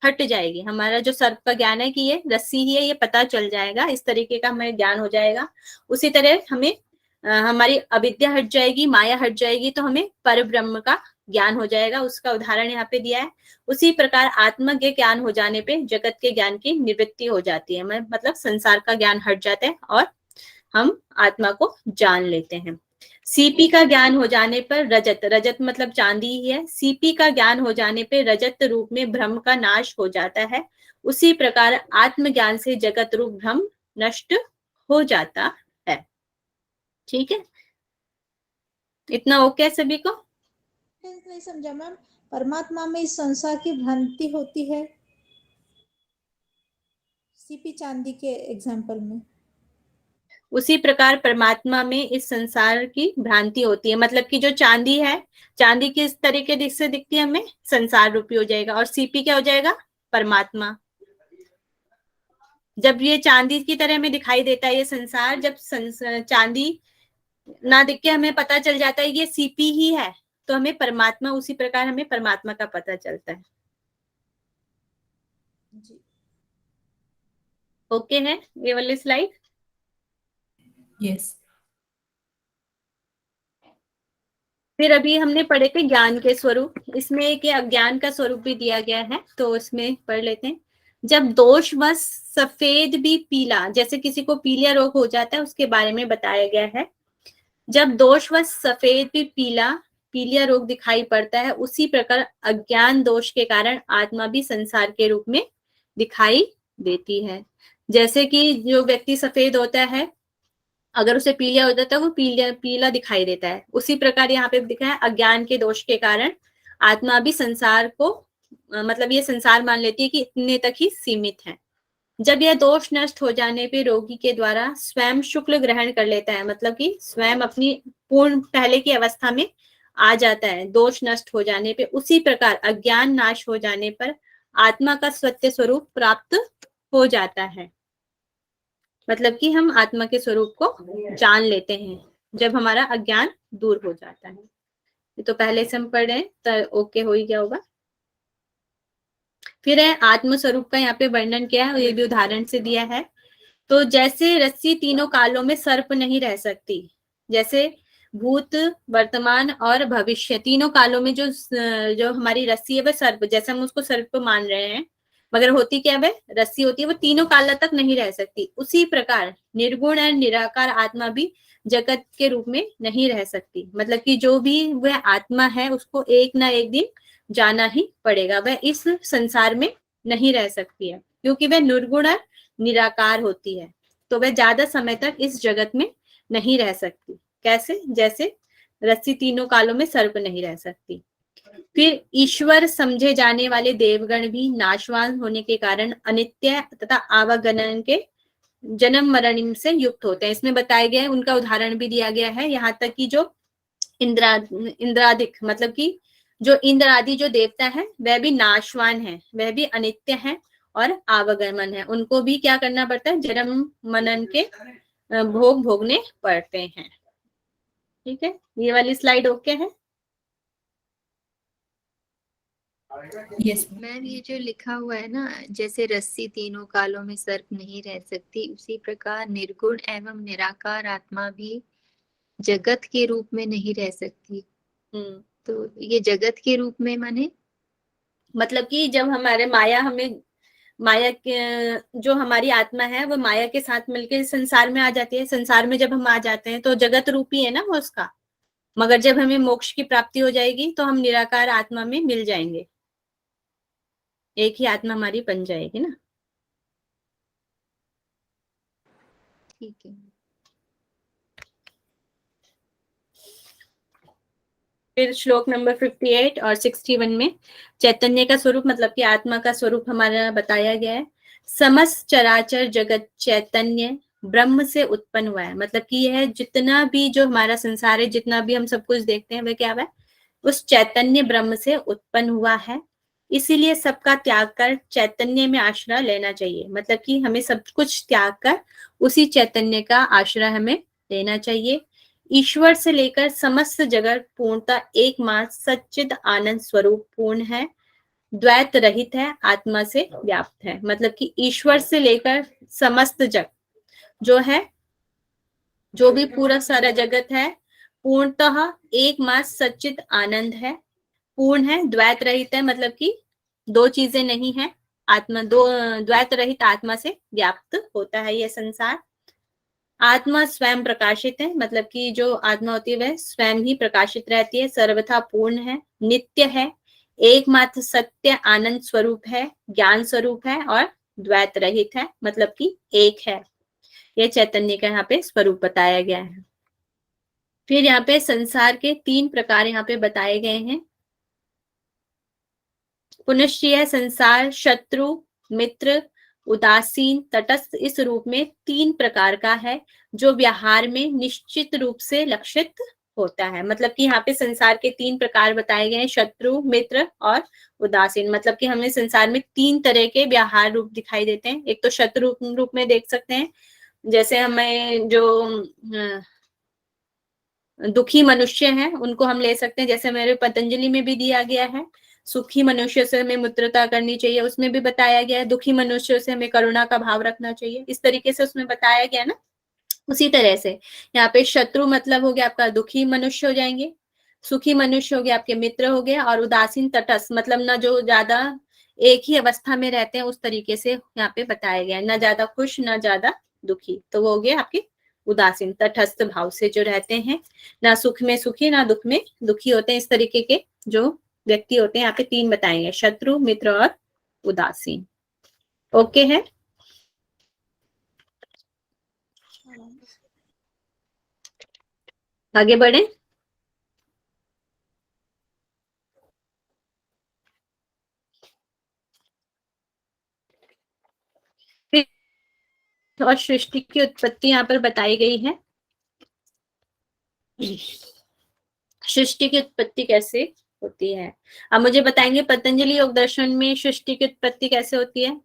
हट जाएगी। हमारा जो सर्प का ज्ञान है कि ये रस्सी ही है, ये पता चल जाएगा, इस तरीके का हमें ज्ञान हो जाएगा। उसी तरह हमें हमारी अविद्या हट जाएगी, माया हट जाएगी, तो हमें पर ब्रह्म का ज्ञान हो जाएगा। उसका उदाहरण यहाँ पे दिया है। उसी प्रकार आत्मा के ज्ञान हो जाने पे जगत के ज्ञान की निवृत्ति हो जाती है। मतलब संसार का ज्ञान हट जाता है और हम आत्मा को जान लेते हैं। सीपी का ज्ञान हो जाने पर रजत मतलब चांदी ही है। सीपी का ज्ञान हो जाने पर रजत रूप में भ्रम का नाश हो जाता है। उसी प्रकार आत्मज्ञान से जगत रूप भ्रम नष्ट हो जाता है। ठीक है, इतना ओके सभी को? नहीं समझा मैम। परमात्मा में इस संसार की भ्रांति होती है सीपी चांदी के एग्जाम्पल में। उसी प्रकार परमात्मा में इस संसार की भ्रांति होती है। मतलब कि जो चांदी है, चांदी किस तरीके से दिखती है हमें? संसार रूपी हो जाएगा। और सीपी क्या हो जाएगा? परमात्मा। जब ये चांदी की तरह हमें दिखाई देता है ये संसार, जब चांदी ना दिख के हमें पता चल जाता है ये सीपी ही है, तो हमें परमात्मा, उसी प्रकार हमें परमात्मा का पता चलता है। जी ओके है ये वाली स्लाइड? यस। फिर अभी हमने पढ़े थे ज्ञान के स्वरूप। इसमें एक अज्ञान का स्वरूप भी दिया गया है, तो इसमें पढ़ लेते हैं। जब दोषवश सफेद भी पीला, जैसे किसी को पीलिया रोग हो जाता है उसके बारे में बताया गया है। जब दोषवश सफेद भी पीलिया रोग दिखाई पड़ता है, उसी प्रकार अज्ञान दोष के कारण आत्मा भी संसार के रूप में दिखाई देती है। जैसे कि जो व्यक्ति सफेद होता है, अगर उसे पीलिया हो जाता है वो पीला दिखाई देता है। उसी प्रकार यहाँ पे दिखा है अज्ञान के दोष के कारण आत्मा भी संसार को मतलब ये संसार मान लेती है कि इतने तक ही सीमित है। जब यह दोष नष्ट हो जाने पे रोगी के द्वारा स्वयं शुक्ल ग्रहण कर लेता है। मतलब कि स्वयं अपनी पूर्ण पहले की अवस्था में आ जाता है दोष नष्ट हो जाने पे, उसी प्रकार अज्ञान नाश हो जाने पर आत्मा का सत्य स्वरूप प्राप्त हो जाता है। मतलब कि हम आत्मा के स्वरूप को जान लेते हैं जब हमारा अज्ञान दूर हो जाता है। ये तो पहले से हम पढ़ रहे हैं, तो ओके हो ही गया होगा। फिर है आत्म स्वरूप का यहाँ पे वर्णन किया है, ये भी उदाहरण से दिया है। तो जैसे रस्सी तीनों कालों में सर्प नहीं रह सकती, जैसे भूत, वर्तमान और भविष्य तीनों कालों में जो हमारी रस्सी है वह सर्प, जैसे हम उसको सर्प मान रहे हैं, मगर होती क्या है, रस्सी होती है, वो तीनों काल तक नहीं रह सकती। उसी प्रकार निर्गुण और निराकार आत्मा भी जगत के रूप में नहीं रह सकती। मतलब कि जो भी वह आत्मा है उसको एक ना एक दिन जाना ही पड़ेगा, वह इस संसार में नहीं रह सकती है, क्योंकि वह निर्गुण और निराकार होती है, तो वह ज्यादा समय तक इस जगत में नहीं रह सकती। कैसे? जैसे रस्सी तीनों कालों में सर्प नहीं रह सकती। फिर ईश्वर समझे जाने वाले देवगण भी नाशवान होने के कारण अनित्य तथा आवागमन के जन्म मरण से युक्त होते हैं। इसमें बताया गया है, उनका उदाहरण भी दिया गया है, यहाँ तक कि जो इंद्रादिक मतलब कि जो इंद्र आदि जो देवता है वह भी नाशवान है, वह भी अनित्य है और आवागमन है, उनको भी क्या करना पड़ता है, जन्म मरण के भोग भोगने पड़ते हैं। ठीक है, ये वाली स्लाइड ओके है? Yes, ma'am. मैम ये जो लिखा हुआ है ना, जैसे रस्सी तीनों कालों में सर्प नहीं रह सकती, उसी प्रकार निर्गुण एवं निराकार आत्मा भी जगत के रूप में नहीं रह सकती। तो ये जगत के रूप में माने मतलब कि जब हमारे माया के जो हमारी आत्मा है वो माया के साथ मिलकर संसार में आ जाती है, संसार में जब हम आ जाते हैं तो जगत रूपी है ना वो उसका, मगर जब हमें मोक्ष की प्राप्ति हो जाएगी तो हम निराकार आत्मा में मिल जाएंगे, एक ही आत्मा हमारी बन जाएगी ना। ठीक है। फिर श्लोक नंबर 58 और 61 में चैतन्य का स्वरूप मतलब कि आत्मा का स्वरूप हमारा बताया गया है। समस्त चराचर जगत चैतन्य ब्रह्म से उत्पन्न हुआ है। मतलब कि यह जितना भी जो हमारा संसार है, जितना भी हम सब कुछ देखते हैं, वह क्या है, उस चैतन्य ब्रह्म से उत्पन्न हुआ है। इसीलिए सबका त्याग कर चैतन्य में आश्रय लेना चाहिए। मतलब कि हमें सब कुछ त्याग कर उसी चैतन्य का आश्रय हमें लेना चाहिए। ईश्वर से लेकर समस्त जगत पूर्णता एकमात्र सच्चिद आनंद स्वरूप पूर्ण है, द्वैत रहित है, आत्मा से व्याप्त है। मतलब कि ईश्वर से लेकर समस्त जगत जो है, जो भी पूरा सारा जगत है, पूर्णतः एकमात्र सच्चिद आनंद है, पूर्ण है, द्वैत रहित है, मतलब कि दो चीजें नहीं है, आत्मा दो द्वैत रहित आत्मा से व्याप्त होता है यह संसार। आत्मा स्वयं प्रकाशित है, मतलब कि जो आत्मा होती है वह स्वयं ही प्रकाशित रहती है, सर्वथा पूर्ण है, नित्य है, एकमात्र सत्य आनंद स्वरूप है, ज्ञान स्वरूप है और द्वैत रहित है, मतलब कि एक है। यह चैतन्य का यहाँ पे स्वरूप बताया गया है। फिर यहाँ पे संसार के 3 प्रकार यहाँ पे बताए गए हैं। पुनश्च यह संसार शत्रु, मित्र, उदासीन, तटस्थ इस रूप में 3 प्रकार का है, जो व्यवहार में निश्चित रूप से लक्षित होता है। मतलब कि यहाँ पे संसार के 3 प्रकार बताए गए हैं, शत्रु, मित्र और उदासीन। मतलब कि हमें संसार में 3 तरह के व्यवहार रूप दिखाई देते हैं। एक तो शत्रु रूप में देख सकते हैं, जैसे हमें जो दुखी मनुष्य हैं उनको हम ले सकते हैं, जैसे मेरे पतंजलि में भी दिया गया है, सुखी मनुष्य से हमें मित्रता करनी चाहिए, उसमें भी बताया गया है दुखी मनुष्य से हमें करुणा का भाव रखना चाहिए, इस तरीके से उसमें बताया गया ना। उसी तरह से यहाँ पे शत्रु मतलब हो गया आपका दुखी मनुष्य हो जाएंगे, सुखी मनुष्य हो गया आपके मित्र हो गए, और उदासीन तटस्थ मतलब ना जो ज्यादा एक ही अवस्था में रहते हैं, उस तरीके से यहाँ पे बताया गया है, ना ज्यादा खुश ना ज्यादा दुखी, तो वो हो गया आपके उदासीन, तटस्थ भाव से जो रहते हैं, ना सुख में सुखी ना दुख में दुखी होते हैं। इस तरीके के जो व्यक्ति होते हैं यहाँ पे 3 बताएंगे, शत्रु, मित्र और उदासीन। ओके है? आगे बढ़े। और सृष्टि की उत्पत्ति यहाँ पर बताई गई है। सृष्टि की उत्पत्ति कैसे होती है। अब मुझे बताएंगे पतंजलि योग दर्शन में सृष्टि की उत्पत्ति कैसे होती है।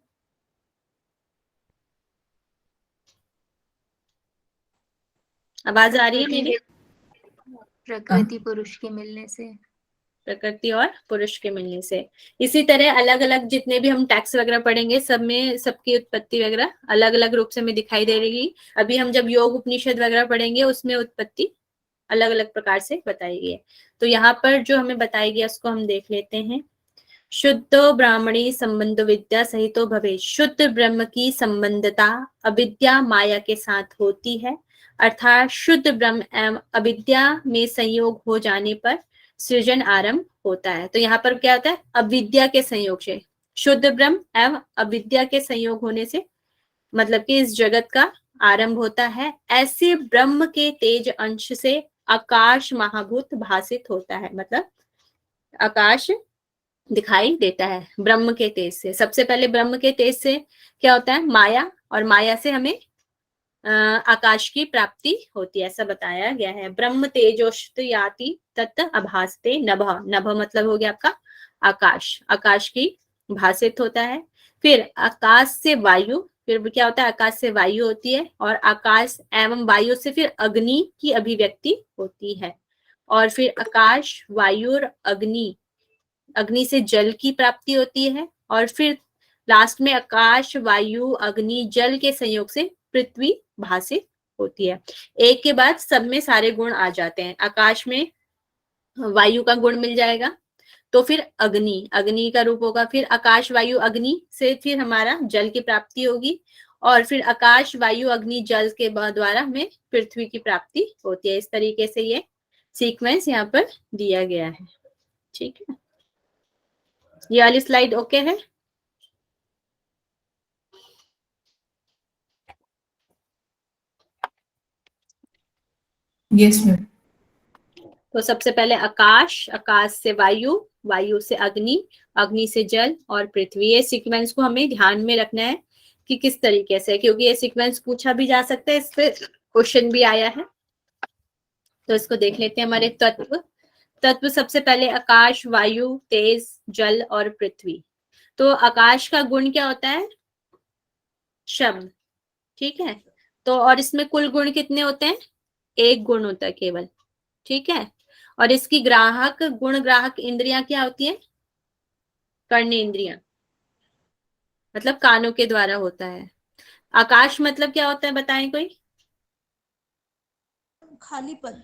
आवाज आ रही है मेरी? प्रकृति पुरुष के मिलने से। प्रकृति और पुरुष के मिलने से। इसी तरह अलग अलग जितने भी हम टैक्स वगैरह पढ़ेंगे सब में सबकी उत्पत्ति वगैरह अलग अलग रूप से हमें दिखाई दे रही। अभी हम जब योग उपनिषद वगैरह पढ़ेंगे उसमें उत्पत्ति अलग अलग प्रकार से बताई गई है। तो यहाँ पर जो हमें बताई गई उसको हम देख लेते हैं। शुद्ध ब्राह्मणी संबंध विद्या सहितो भवे। शुद्ध ब्रह्म की संबंधता अविद्या माया के साथ होती है, अर्थात शुद्ध ब्रह्म एवं अविद्या में संयोग हो जाने पर सृजन आरंभ होता है। तो यहाँ पर क्या होता है, अविद्या के संयोग से, शुद्ध ब्रह्म एवं अविद्या के संयोग होने से मतलब कि इस जगत का आरंभ होता है। ऐसे ब्रह्म के तेज अंश से आकाश महाभूत भासित होता है, मतलब आकाश दिखाई देता है ब्रह्म के तेज से। सबसे पहले ब्रह्म के तेज से क्या होता है, माया, और माया से हमें आकाश की प्राप्ति होती है, ऐसा बताया गया है। ब्रह्म तेजोष्ट याति तत् अभासते नभ। नभ मतलब हो गया आपका आकाश, आकाश की भासित होता है। फिर आकाश से वायु, फिर क्या होता है, आकाश से वायु होती है, और आकाश एवं वायु से फिर अग्नि की अभिव्यक्ति होती है, और फिर आकाश वायु और अग्नि, अग्नि से जल की प्राप्ति होती है, और फिर लास्ट में आकाश वायु अग्नि जल के संयोग से पृथ्वी भासित होती है। एक के बाद सब में सारे गुण आ जाते हैं। आकाश में वायु का गुण मिल जाएगा, तो फिर अग्नि, अग्नि का रूप होगा, फिर आकाश वायु अग्नि से फिर हमारा जल की प्राप्ति होगी, और फिर आकाश वायु अग्नि जल के द्वारा हमें पृथ्वी की प्राप्ति होती है। इस तरीके से ये सीक्वेंस यहाँ पर दिया गया है। ठीक है, ये वाली स्लाइड ओके है? Yes, ma'am. तो सबसे पहले आकाश, आकाश से वायु, वायु से अग्नि, अग्नि से जल और पृथ्वी। ये सीक्वेंस को हमें ध्यान में रखना है कि किस तरीके से, क्योंकि ये सीक्वेंस पूछा भी जा सकता है, इस पे क्वेश्चन भी आया है। तो इसको देख लेते हैं। हमारे तत्व, तत्व सबसे पहले आकाश वायु तेज जल और पृथ्वी। तो आकाश का गुण क्या होता है, शब्द, ठीक है। तो और इसमें कुल गुण कितने होते हैं, एक गुण होता है केवल, ठीक है। और इसकी ग्राहक गुण ग्राहक इंद्रियां क्या होती है, कर्ण इंद्रियां, मतलब कानों के द्वारा होता है। आकाश मतलब क्या होता है बताएं कोई? खालीपन,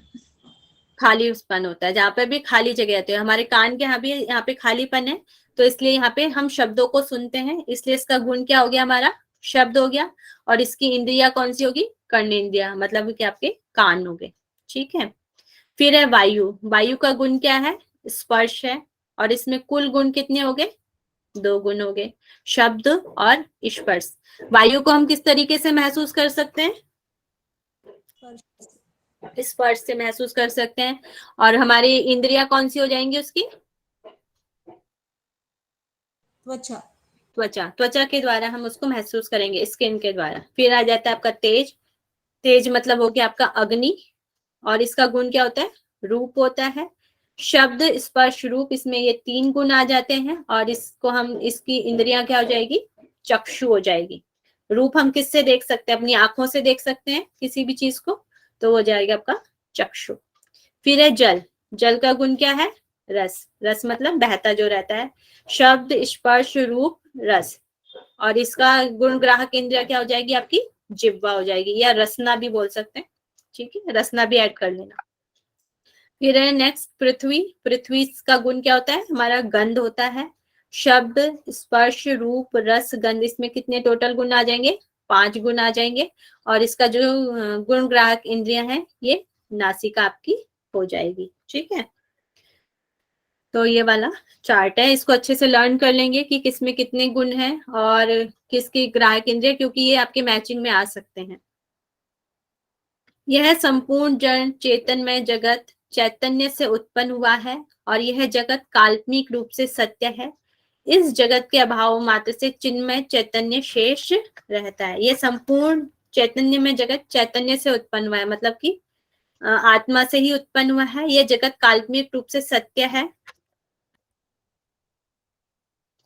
खालीपन होता है, जहाँ पे भी खाली जगह होती है। हमारे कान के यहाँ भी यहाँ पे खालीपन है, तो इसलिए यहाँ पे हम शब्दों को सुनते हैं, इसलिए इसका गुण क्या हो गया हमारा, शब्द हो गया। और इसकी इंद्रिया कौन सी होगी, कर्ण इंद्रिया, मतलब कि आपके कान हो गए, ठीक है। फिर है वायु, वायु का गुण क्या है, स्पर्श है, और इसमें कुल गुण कितने हो गए, दो गुण हो गए, शब्द और स्पर्श। वायु को हम किस तरीके से महसूस कर सकते हैं, स्पर्श से महसूस कर सकते हैं। और हमारी इंद्रियां कौन सी हो जाएंगी उसकी, त्वचा, त्वचा, त्वचा के द्वारा हम उसको महसूस करेंगे, स्किन के द्वारा। फिर आ जाता है आपका तेज, तेज मतलब हो गया आपका अग्नि, और इसका गुण क्या होता है, रूप होता है। शब्द स्पर्श रूप, इसमें ये तीन गुण आ जाते हैं, और इसको हम, इसकी इंद्रियां क्या हो जाएगी, चक्षु हो जाएगी। रूप हम किससे देख सकते हैं, अपनी आंखों से देख सकते हैं किसी भी चीज को, तो हो जाएगा आपका चक्षु। फिर है जल, जल का गुण क्या है, रस, रस मतलब बहता जो रहता है। शब्द स्पर्श रूप रस, और इसका गुण ग्राहक इंद्रिया क्या हो जाएगी आपकी, जिह्वा हो जाएगी, या रसना भी बोल सकते हैं, ठीक है, रसना भी ऐड कर लेना। फिर है नेक्स्ट पृथ्वी, पृथ्वी का गुण क्या होता है, हमारा गंध होता है। शब्द स्पर्श रूप रस गंध, इसमें कितने टोटल गुण आ जाएंगे, 5 गुण आ जाएंगे। और इसका जो गुण ग्राहक इंद्रियां हैं, ये नासिका आपकी हो जाएगी, ठीक है। तो ये वाला चार्ट है, इसको अच्छे से लर्न कर लेंगे कि किसमें कितने गुण हैं और किसकी ग्राहक इंद्रिय, क्योंकि ये आपके मैचिंग में आ सकते हैं। यह संपूर्ण जड़ चेतनमय जगत चैतन्य से उत्पन्न हुआ है, और यह जगत काल्पनिक रूप से सत्य है। इस जगत के अभाव मात्र से चिन्मय चैतन्य शेष रहता है। यह संपूर्ण चैतन्य में जगत चैतन्य से उत्पन्न हुआ है, मतलब कि आत्मा से ही उत्पन्न हुआ है। यह जगत काल्पनिक रूप से सत्य है,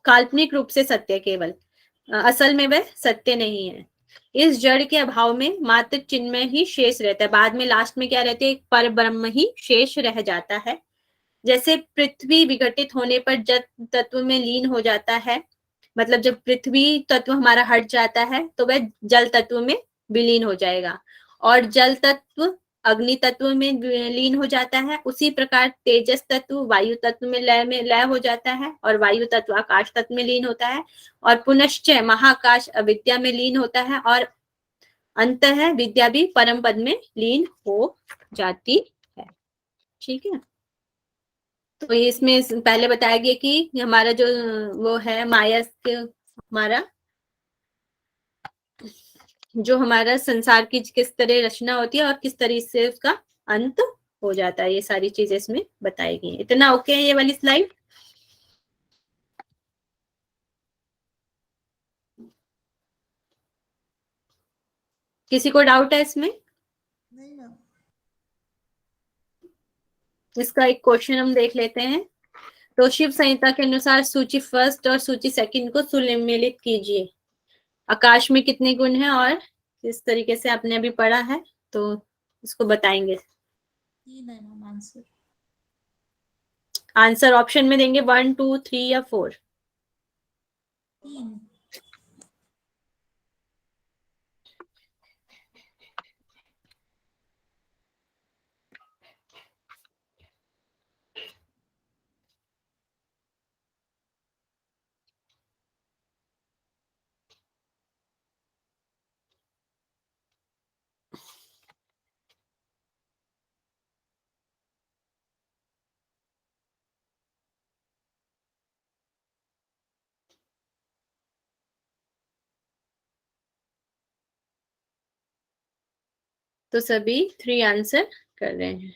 काल्पनिक रूप से सत्य केवल, असल में वह सत्य नहीं है। इस जड़ के अभाव में मात्र चिन्मय ही शेष रहता है। बाद में लास्ट में क्या रहते हैं, पर ब्रह्म ही शेष रह जाता है। जैसे पृथ्वी विघटित होने पर जल तत्व में लीन हो जाता है, मतलब जब पृथ्वी तत्व हमारा हट जाता है तो वह जल तत्व में विलीन हो जाएगा, और जल तत्व अग्नि तत्व में लीन हो जाता है। उसी प्रकार तेजस तत्व वायु तत्व में लय हो जाता है, और वायु तत्व आकाश तत्व में लीन होता है, और पुनश्च महाकाश अविद्या में लीन होता है, और अंत है विद्या भी परम पद में लीन हो जाती है। ठीक है, तो इसमें पहले बताया गया कि हमारा जो वो है माया के, हमारा संसार की किस तरह रचना होती है और किस तरह से उसका अंत हो जाता है, ये सारी चीजें इसमें बताई गई है। इतना ओके है ये वाली स्लाइड? किसी को डाउट है इसमें? नहीं मैम। इसका एक क्वेश्चन हम देख लेते हैं। तो शिव संहिता के अनुसार सूची फर्स्ट और सूची सेकंड को सुमेलित कीजिए। आकाश में कितने गुण हैं और किस तरीके से आपने अभी पढ़ा है, तो इसको बताएंगे। 3 है मैम आंसर। आंसर ऑप्शन में देंगे 1, 2, 3 या 4? 3। तो सभी 3 आंसर कर रहे हैं,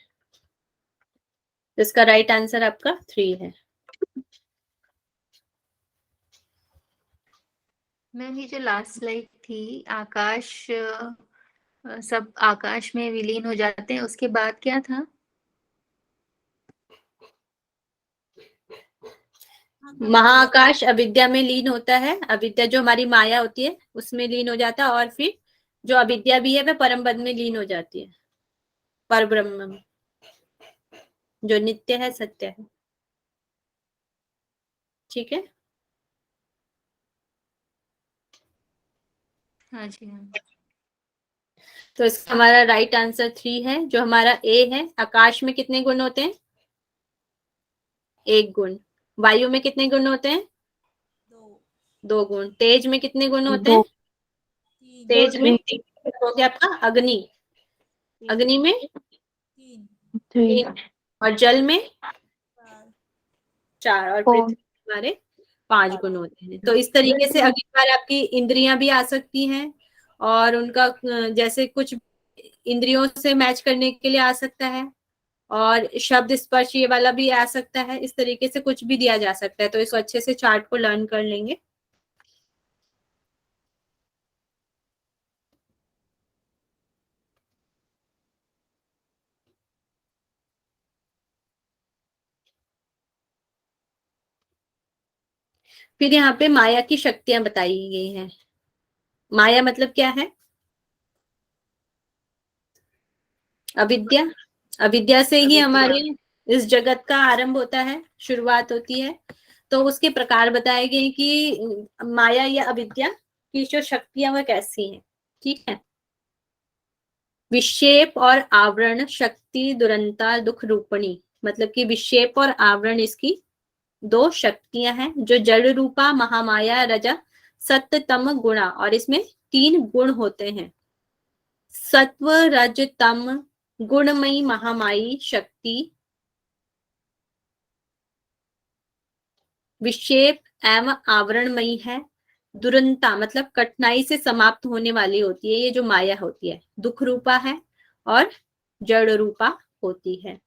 जिसका राइट आंसर आपका 3 है। मैम ये जो लास्ट स्लाइड थी, आकाश सब आकाश में विलीन हो जाते हैं, उसके बाद क्या था? महाआकाश अविद्या में लीन होता है, अविद्या जो हमारी माया होती है उसमें लीन हो जाता है, और फिर जो अविद्या भी है वह परम पद में लीन हो जाती है, पर ब्रह्म में जो नित्य है, सत्य है। ठीक है, हाँ जी मैम। तो इसका हमारा राइट आंसर 3 है। जो हमारा ए है, आकाश में कितने गुण होते हैं? 1 गुण। वायु में कितने गुण होते हैं? 2 गुण। तेज में कितने गुण होते हैं? 3। तेज में हो गया आपका अग्नि, अग्नि में 3, और जल में 4, और पृथ्वी हमारे 5 गुण होते हैं। तो इस तरीके से अगली बार आपकी इंद्रियां भी आ सकती हैं, और उनका जैसे कुछ इंद्रियों से मैच करने के लिए आ सकता है, और शब्द स्पर्श ये वाला भी आ सकता है। इस तरीके से कुछ भी दिया जा सकता है, तो इसको अच्छे से चार्ट को लर्न कर लेंगे। फिर यहाँ पे माया की शक्तियां बताई गई हैं। माया मतलब क्या है? अविद्या। अविद्या से ही हमारे इस जगत का आरंभ होता है, शुरुआत होती है। तो उसके प्रकार बताए गए कि माया या अविद्या की जो शक्तियां वह कैसी हैं। ठीक है, विक्षेप और आवरण शक्ति दुरंता दुख रूपणी, मतलब कि विक्षेप और आवरण इसकी 2 शक्तियां हैं, जो जड़ रूपा महामाया रजा सत्य तम गुणा, और इसमें 3 गुण होते हैं। सत्व रज तम गुणमयी महामाई शक्ति विक्षेप एवं आवरणमयी है। दुरंता मतलब कठिनाई से समाप्त होने वाली होती है, ये जो माया होती है दुख रूपा है और जड़ रूपा होती है।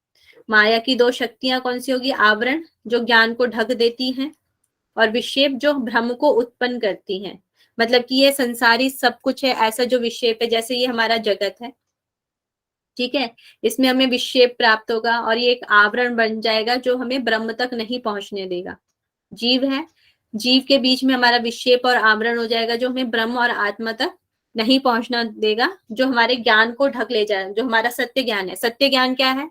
माया की 2 शक्तियां कौन सी होगी? आवरण जो ज्ञान को ढक देती हैं, और विक्षेप जो भ्रम को उत्पन्न करती हैं। मतलब कि ये संसारी सब कुछ है ऐसा जो विक्षेप है, जैसे ये हमारा जगत है, ठीक है, इसमें हमें विक्षेप प्राप्त होगा और ये एक आवरण बन जाएगा जो हमें ब्रह्म तक नहीं पहुंचने देगा। जीव है, जीव के बीच में हमारा विक्षेप और आवरण हो जाएगा जो हमें ब्रह्म और आत्मा तक नहीं पहुंचना देगा, जो हमारे ज्ञान को ढक ले जाए, जो हमारा सत्य ज्ञान है। सत्य ज्ञान क्या है?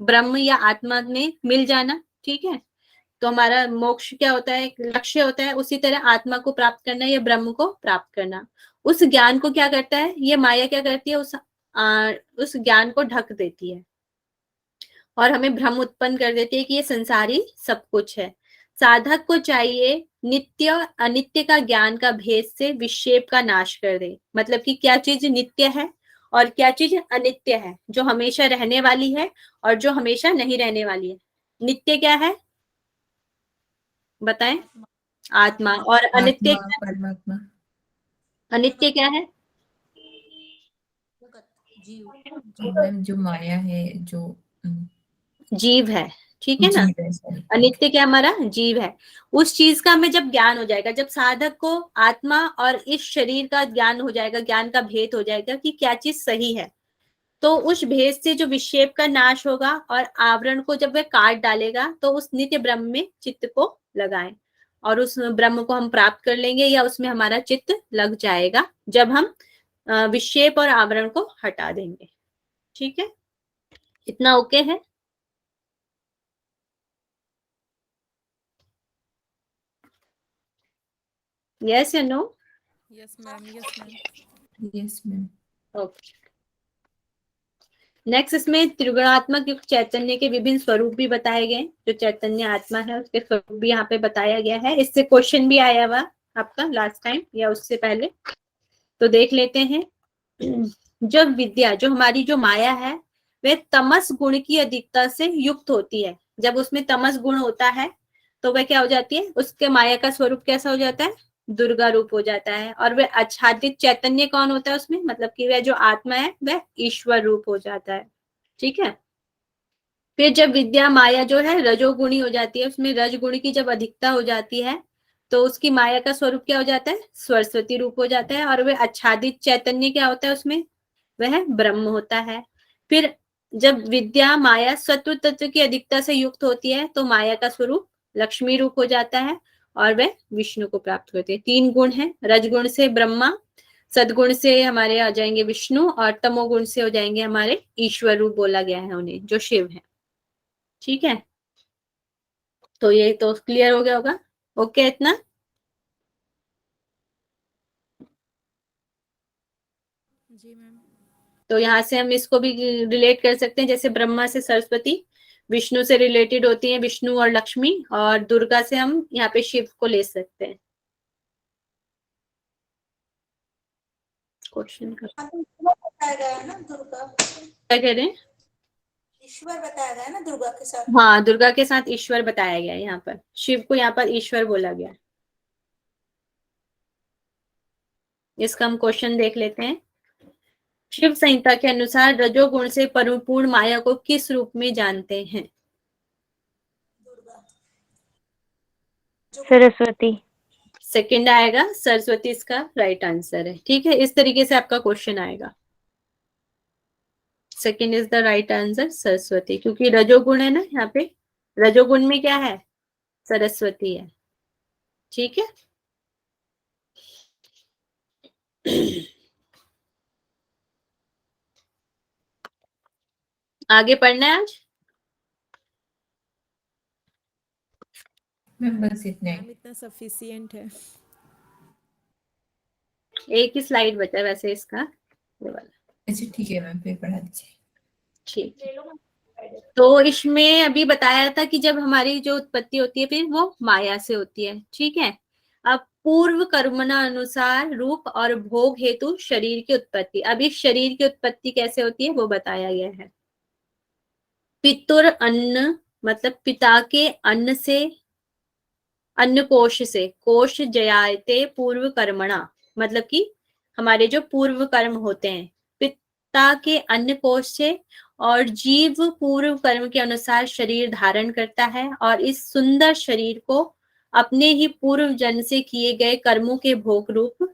ब्रह्म या आत्मा में मिल जाना। ठीक है, तो हमारा मोक्ष क्या होता है? एक लक्ष्य होता है। उसी तरह आत्मा को प्राप्त करना या ब्रह्म को प्राप्त करना। उस ज्ञान को क्या करता है? ये माया क्या करती है? उस ज्ञान को ढक देती है और हमें भ्रम उत्पन्न कर देती है कि ये संसार ही सब कुछ है। साधक को चाहिए नित्य अनित्य का ज्ञान का भेद से विक्षेप का नाश कर दे। मतलब कि क्या चीज नित्य है और क्या चीज अनित्य है, जो हमेशा रहने वाली है और जो हमेशा नहीं रहने वाली है। नित्य क्या है बताएं? आत्मा। और अनित्य? आत्मा, परमात्मा। अनित्य क्या है? जीव। जी मैम, जो माया है, जो जीव है। ठीक है ना? जीव है, sorry। अनित्य क्या हमारा? जीव है। उस चीज का हमें जब ज्ञान हो जाएगा, जब साधक को आत्मा और इस शरीर का ज्ञान हो जाएगा, ज्ञान का भेद हो जाएगा कि क्या चीज सही है, तो उस भेद से जो विक्षेप का नाश होगा और आवरण को जब वह काट डालेगा, तो उस नित्य ब्रह्म में चित्त को लगाएं और उस ब्रह्म को हम प्राप्त कर लेंगे या उसमें हमारा चित्त लग जाएगा जब हम विक्षेप और आवरण को हटा देंगे। ठीक है, इतना ओके है? यस या no? Yes, ma'am. Yes, ma'am. Yes ma'am. Okay. Next इसमें त्रिगुणात्मक युक्त चैतन्य के विभिन्न स्वरूप भी बताए गए। जो चैतन्य आत्मा है उसके स्वरूप भी यहाँ पे बताया गया है। इससे क्वेश्चन भी आया हुआ आपका लास्ट टाइम या उससे पहले, तो देख लेते हैं। जब विद्या, जो हमारी जो माया है, वह तमस गुण की अधिकता से युक्त होती है। जब उसमें तमस गुण होता है तो वह क्या हो जाती है? उसके माया का स्वरूप कैसा हो जाता है? दुर्गा रूप हो जाता है। और वह आच्छादित चैतन्य कौन होता है उसमें? मतलब कि वह जो आत्मा है वह ईश्वर रूप हो जाता है। ठीक है, फिर जब विद्या माया जो है रजोगुणी हो जाती है, उसमें रजगुण की जब अधिकता हो जाती है तो उसकी माया का स्वरूप क्या हो जाता है? सरस्वती रूप हो जाता है। और वह आच्छादित चैतन्य क्या होता है उसमें? वह ब्रह्म होता है। फिर जब विद्या माया सत्व तत्व की अधिकता से युक्त होती है तो माया का स्वरूप लक्ष्मी रूप हो जाता है और वह विष्णु को प्राप्त होते हैं। 3 गुण हैं। रजगुण से ब्रह्मा, सदगुण से हमारे आ जाएंगे विष्णु और तमोगुण से हो जाएंगे हमारे ईश्वर रूप बोला गया है उन्हें, जो शिव है। ठीक है, तो ये तो क्लियर हो गया होगा। ओके इतना? जी मैम। तो यहाँ से हम इसको भी रिलेट कर सकते हैं, जैसे ब्रह्मा से सरस्वती, विष्णु से रिलेटेड होती है विष्णु और लक्ष्मी, और दुर्गा से हम यहाँ पे शिव को ले सकते हैं। क्वेश्चन कर बताया गया है ना दुर्गा, क्या कह रहे हैं? ईश्वर बताया गया है ना दुर्गा के साथ। हाँ, दुर्गा के साथ ईश्वर बताया गया है। यहाँ पर शिव को यहाँ पर ईश्वर बोला गया। इसका हम क्वेश्चन देख लेते हैं। शिव संहिता के अनुसार रजोगुण से परिपूर्ण माया को किस रूप में जानते हैं? सरस्वती। सेकंड आएगा सरस्वती, इसका राइट आंसर है। ठीक है, इस तरीके से आपका क्वेश्चन आएगा। Second is the right answer, Saraswati, क्योंकि रजोगुण है ना यहाँ पे। रजोगुण में क्या है? सरस्वती है। ठीक है, आगे पढ़ना है आज? मैम बस इतना मैम इतना सफिशिएंट है। एक ही स्लाइड बचा है वैसे इसका, ये वाला। अच्छा ठीक है मैम, फिर पढ़ा दीजिए। ठीक है, तो इसमें अभी बताया था कि जब हमारी जो उत्पत्ति होती है फिर वो माया से होती है। ठीक है, अब पूर्व कर्मना अनुसार रूप और भोग हेतु शरीर की उत्पत्ति। अब इस शरीर की उत्पत्ति कैसे होती है वो बताया गया है। पितुर अन्न, मतलब पिता के अन्न से, अन्न कोश से, कोश जयाते पूर्व कर्मणा, मतलब कि हमारे जो पूर्व कर्म होते हैं, पिता के अन्न कोश से, और जीव पूर्व कर्म के अनुसार शरीर धारण करता है और इस सुंदर शरीर को अपने ही पूर्व जन्म से किए गए कर्मों के भोग रूप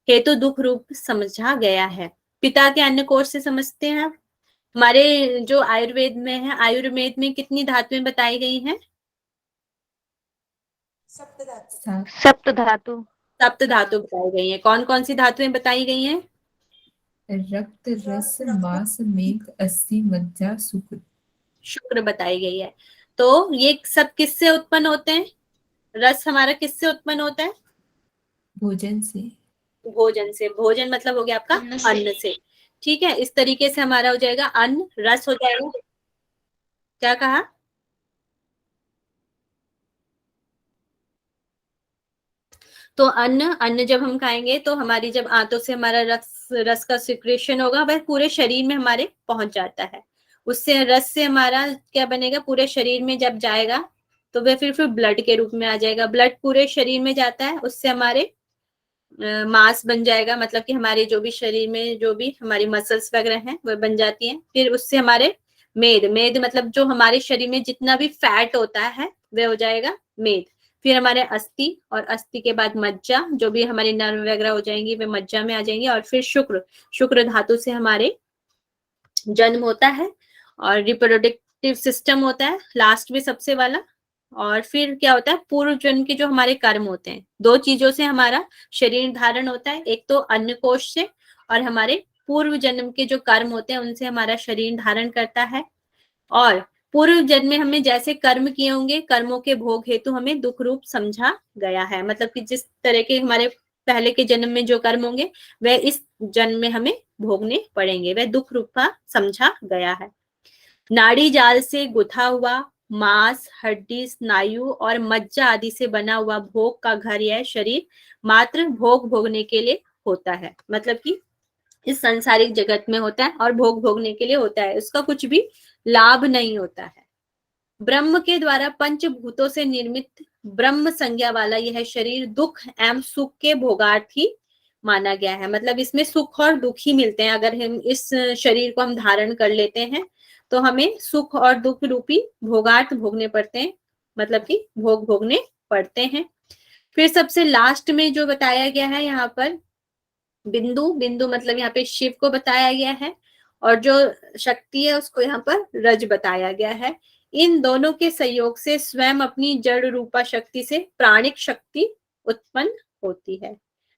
हेतु दुख रूप समझा गया है। पिता के अन्न कोश से समझते हैं आप, हमारे जो आयुर्वेद में है, आयुर्वेद में कितनी धातुएं बताई गई हैं? सात। सप्त धातु। सप्त धातु बताई गई हैं। कौन कौन सी धातुएं बताई गई हैं? रक्त, रस, मांस, मेद, अस्थि, मज्जा, शुक्र। शुक्र बताई गई है। तो ये सब किससे उत्पन्न होते हैं? रस हमारा किससे उत्पन्न होता है? भोजन से। भोजन से। भोजन मतलब हो गया आपका अन्न से। ठीक है, इस तरीके से हमारा हो जाएगा अन्न, रस हो जाएगा। क्या कहा? तो अन्न, अन्न जब हम खाएंगे तो हमारी जब आंतों से हमारा रस रस का सिक्रेशन होगा, वह पूरे शरीर में हमारे पहुंच जाता है। उससे रस से हमारा क्या बनेगा, पूरे शरीर में जब जाएगा तो वह फिर ब्लड के रूप में आ जाएगा। ब्लड पूरे शरीर में जाता है, उससे हमारे मांस बन जाएगा, मतलब कि हमारे जो भी शरीर में जो भी हमारी मसल्स वगैरह हैं वह बन जाती हैं। फिर उससे हमारे मेद, मेद मतलब जो हमारे शरीर में जितना भी फैट होता है वह हो जाएगा मेद। फिर हमारे अस्थि, और अस्थि के बाद मज्जा, जो भी हमारी नर्व वगैरह हो जाएंगी वे मज्जा में आ जाएंगी। और फिर शुक्र, शुक्र धातु से हमारे जन्म होता है और रिप्रोडक्टिव सिस्टम होता है लास्ट में सबसे वाला। और फिर क्या होता है, पूर्व जन्म के जो हमारे कर्म होते हैं, दो चीजों से हमारा शरीर धारण होता है, एक तो अन्न कोश से और हमारे पूर्व जन्म के जो कर्म होते हैं उनसे हमारा शरीर धारण करता है। और पूर्व जन्म में हमने जैसे कर्म किए होंगे, कर्मों के भोग हेतु हमें दुख रूप समझा गया है। मतलब कि जिस तरह के हमारे पहले के जन्म में जो कर्म होंगे वह इस जन्म में हमें भोगने पड़ेंगे, वह दुख रूप का समझा गया है। नाड़ी जाल से गुथा हुआ मांस, हड्डी, स्नायु और मज्जा आदि से बना हुआ भोग का घर यह शरीर मात्र भोग भोगने के लिए होता है। मतलब कि इस संसारिक जगत में होता है और भोग भोगने के लिए होता है, उसका कुछ भी लाभ नहीं होता है। ब्रह्म के द्वारा पंचभूतों से निर्मित ब्रह्म संज्ञा वाला यह शरीर दुख एवं सुख के भोगार्थी माना गया है। मतलब इसमें सुख और दुख ही मिलते हैं। अगर हम इस शरीर को हम धारण कर लेते हैं तो हमें सुख और दुख रूपी भोगार्थ भोगने पड़ते हैं, मतलब कि भोग भोगने पड़ते हैं। फिर सबसे लास्ट में जो बताया गया है यहाँ पर बिंदु, बिंदु मतलब यहाँ पे शिव को बताया गया है और जो शक्ति है उसको यहाँ पर रज बताया गया है। इन दोनों के सहयोग से स्वयं अपनी जड़ रूपा शक्ति से प्राणिक शक्ति उत्पन्न होती है।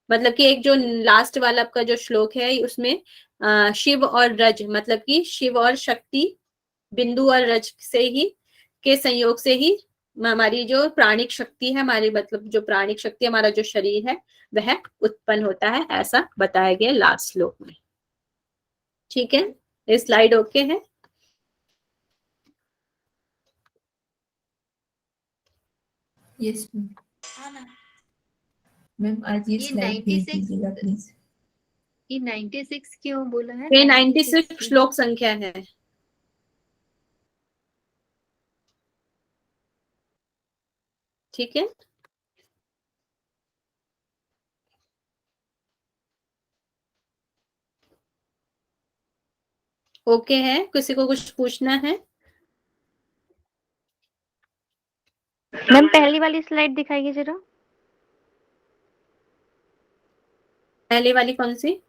मतलब कि एक जो लास्ट वाला आपका जो श्लोक है उसमें शिव और रज, मतलब कि शिव और शक्ति, बिंदु और रज से ही के संयोग से ही हमारी जो प्राणिक शक्ति है, हमारी मतलब जो प्राणिक शक्ति हमारा जो शरीर है वह उत्पन्न होता है, ऐसा बताया गया लास्ट श्लोक में। ठीक है, ये स्लाइड ओके है? यस मैम, आज ये ये स्लाइड भेज 96 दीजिएगा प्लीज। ये 96 क्यों बोला है? ये 96 96 श्लोक संख्या है। ठीक है, ओके है? किसी को कुछ पूछना है? मैम पहली वाली स्लाइड दिखाइए जरा। पहले वाली कौन सी?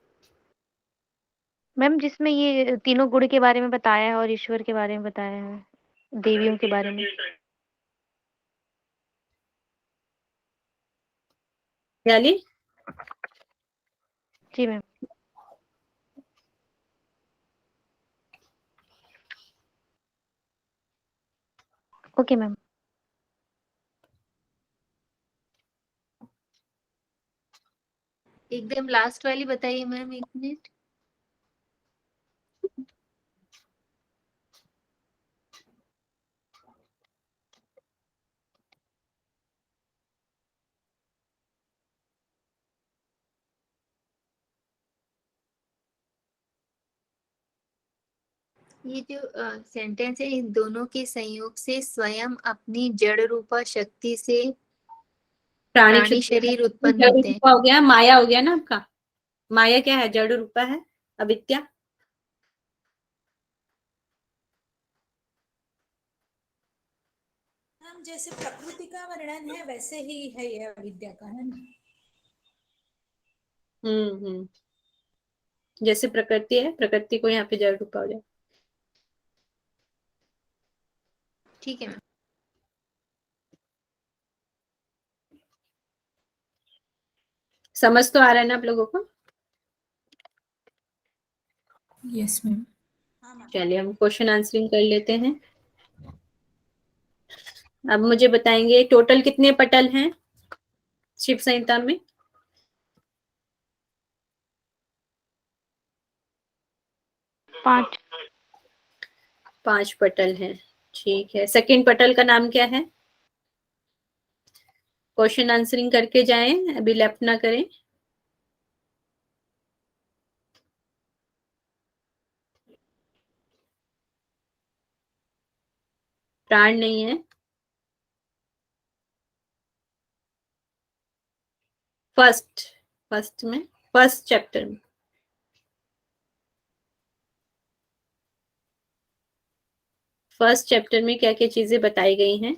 मैम जिसमें ये तीनों गुण के बारे में बताया है और ईश्वर के बारे में बताया है, देवियों के बारे में। वाली? जी मैम। Okay ma'am. एकदम लास्ट वाली बताइए मैम, 1 मिनट। ये जो सेंटेंस है, इन दोनों के संयोग से स्वयं अपनी जड़ रूपा शक्ति से प्राणी शरीर उत्पन्न जड़ होते हैं। रूपा हो गया, माया हो गया ना आपका। माया क्या है? जड़ रूपा है, अविद्या। हम जैसे प्रकृति का वर्णन है वैसे ही है ये अविद्या का, है ना? जैसे प्रकृति है, प्रकृति को यहाँ पे जड़ रूपा हो जाए। ठीक है मैम। समझ तो आ रहा है ना आप लोगों को? Yes ma'am. हाँ मैम। चलिए हम क्वेश्चन आंसरिंग कर लेते हैं। अब मुझे बताएंगे टोटल कितने पटल हैं शिव संहिता में? 5। 5 पटल हैं। ठीक है, सेकंड पटल का नाम क्या है? क्वेश्चन आंसरिंग करके जाएं, अभी लेफ्ट ना करें। प्राण नहीं है। फर्स्ट में, फर्स्ट चैप्टर में। फर्स्ट चैप्टर में क्या क्या चीजें बताई गई हैं?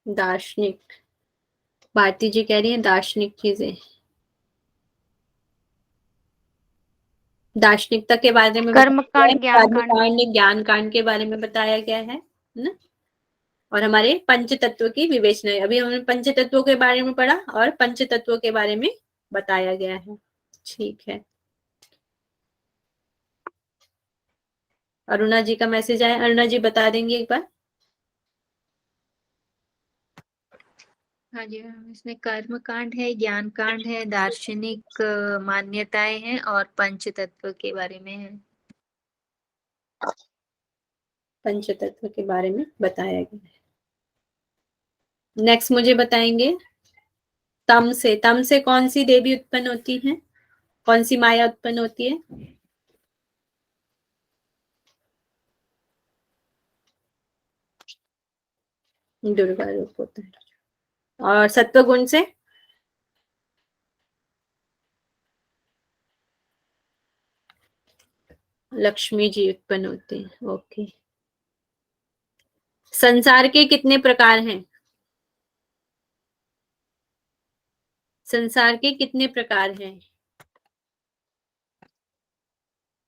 दार्शनिक, भारती जी कह रही हैं दार्शनिक चीजें। दार्शनिकता के बारे में कर्म बताया कांड, गया है, ज्ञान कर्म कांड। कांड, ज्ञान कांड के बारे में बताया गया है ना। और हमारे पंच तत्व की विवेचना है। अभी हमने पंच तत्वों के बारे में पढ़ा और पंच तत्वों के बारे में बताया गया है। ठीक है, अरुणा जी का मैसेज आया, अरुणा जी बता देंगे एक बार? हाँ जी मैम, इसमें कर्म कांड है, ज्ञान कांड है, दार्शनिक मान्यताएं हैं और पंच तत्व के बारे में है। पंच तत्व के बारे में बताया गया है। नेक्स्ट मुझे बताएंगे तम से कौन सी देवी उत्पन्न होती है, कौन सी माया उत्पन्न होती है? दुर्गा रूप होता है। और सत्व गुण से? लक्ष्मी जी उत्पन्न होती है। ओके। संसार के कितने प्रकार हैं? संसार के कितने प्रकार हैं?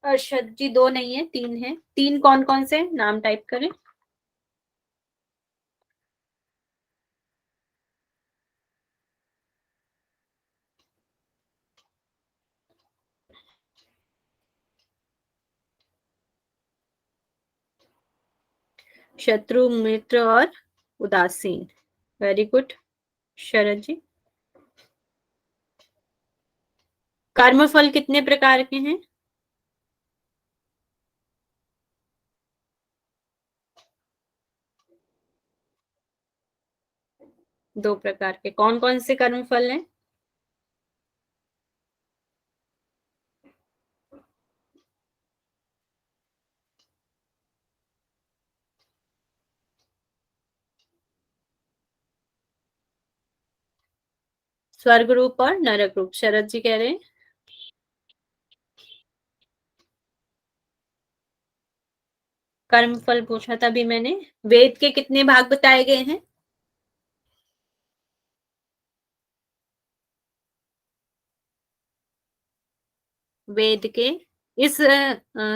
अर्षद जी 2 नहीं है, 3 है। 3 कौन कौन से नाम टाइप करें? शत्रु, मित्र और उदासीन। वेरी गुड शरद जी। कर्मफल कितने प्रकार के हैं? दो प्रकार के। कौन कौन से कर्मफल हैं? स्वर्ग रूप और नरक रूप। शरद जी कह रहे हैं कर्मफल पूछा था अभी मैंने। वेद के कितने भाग बताए गए हैं? वेद के इस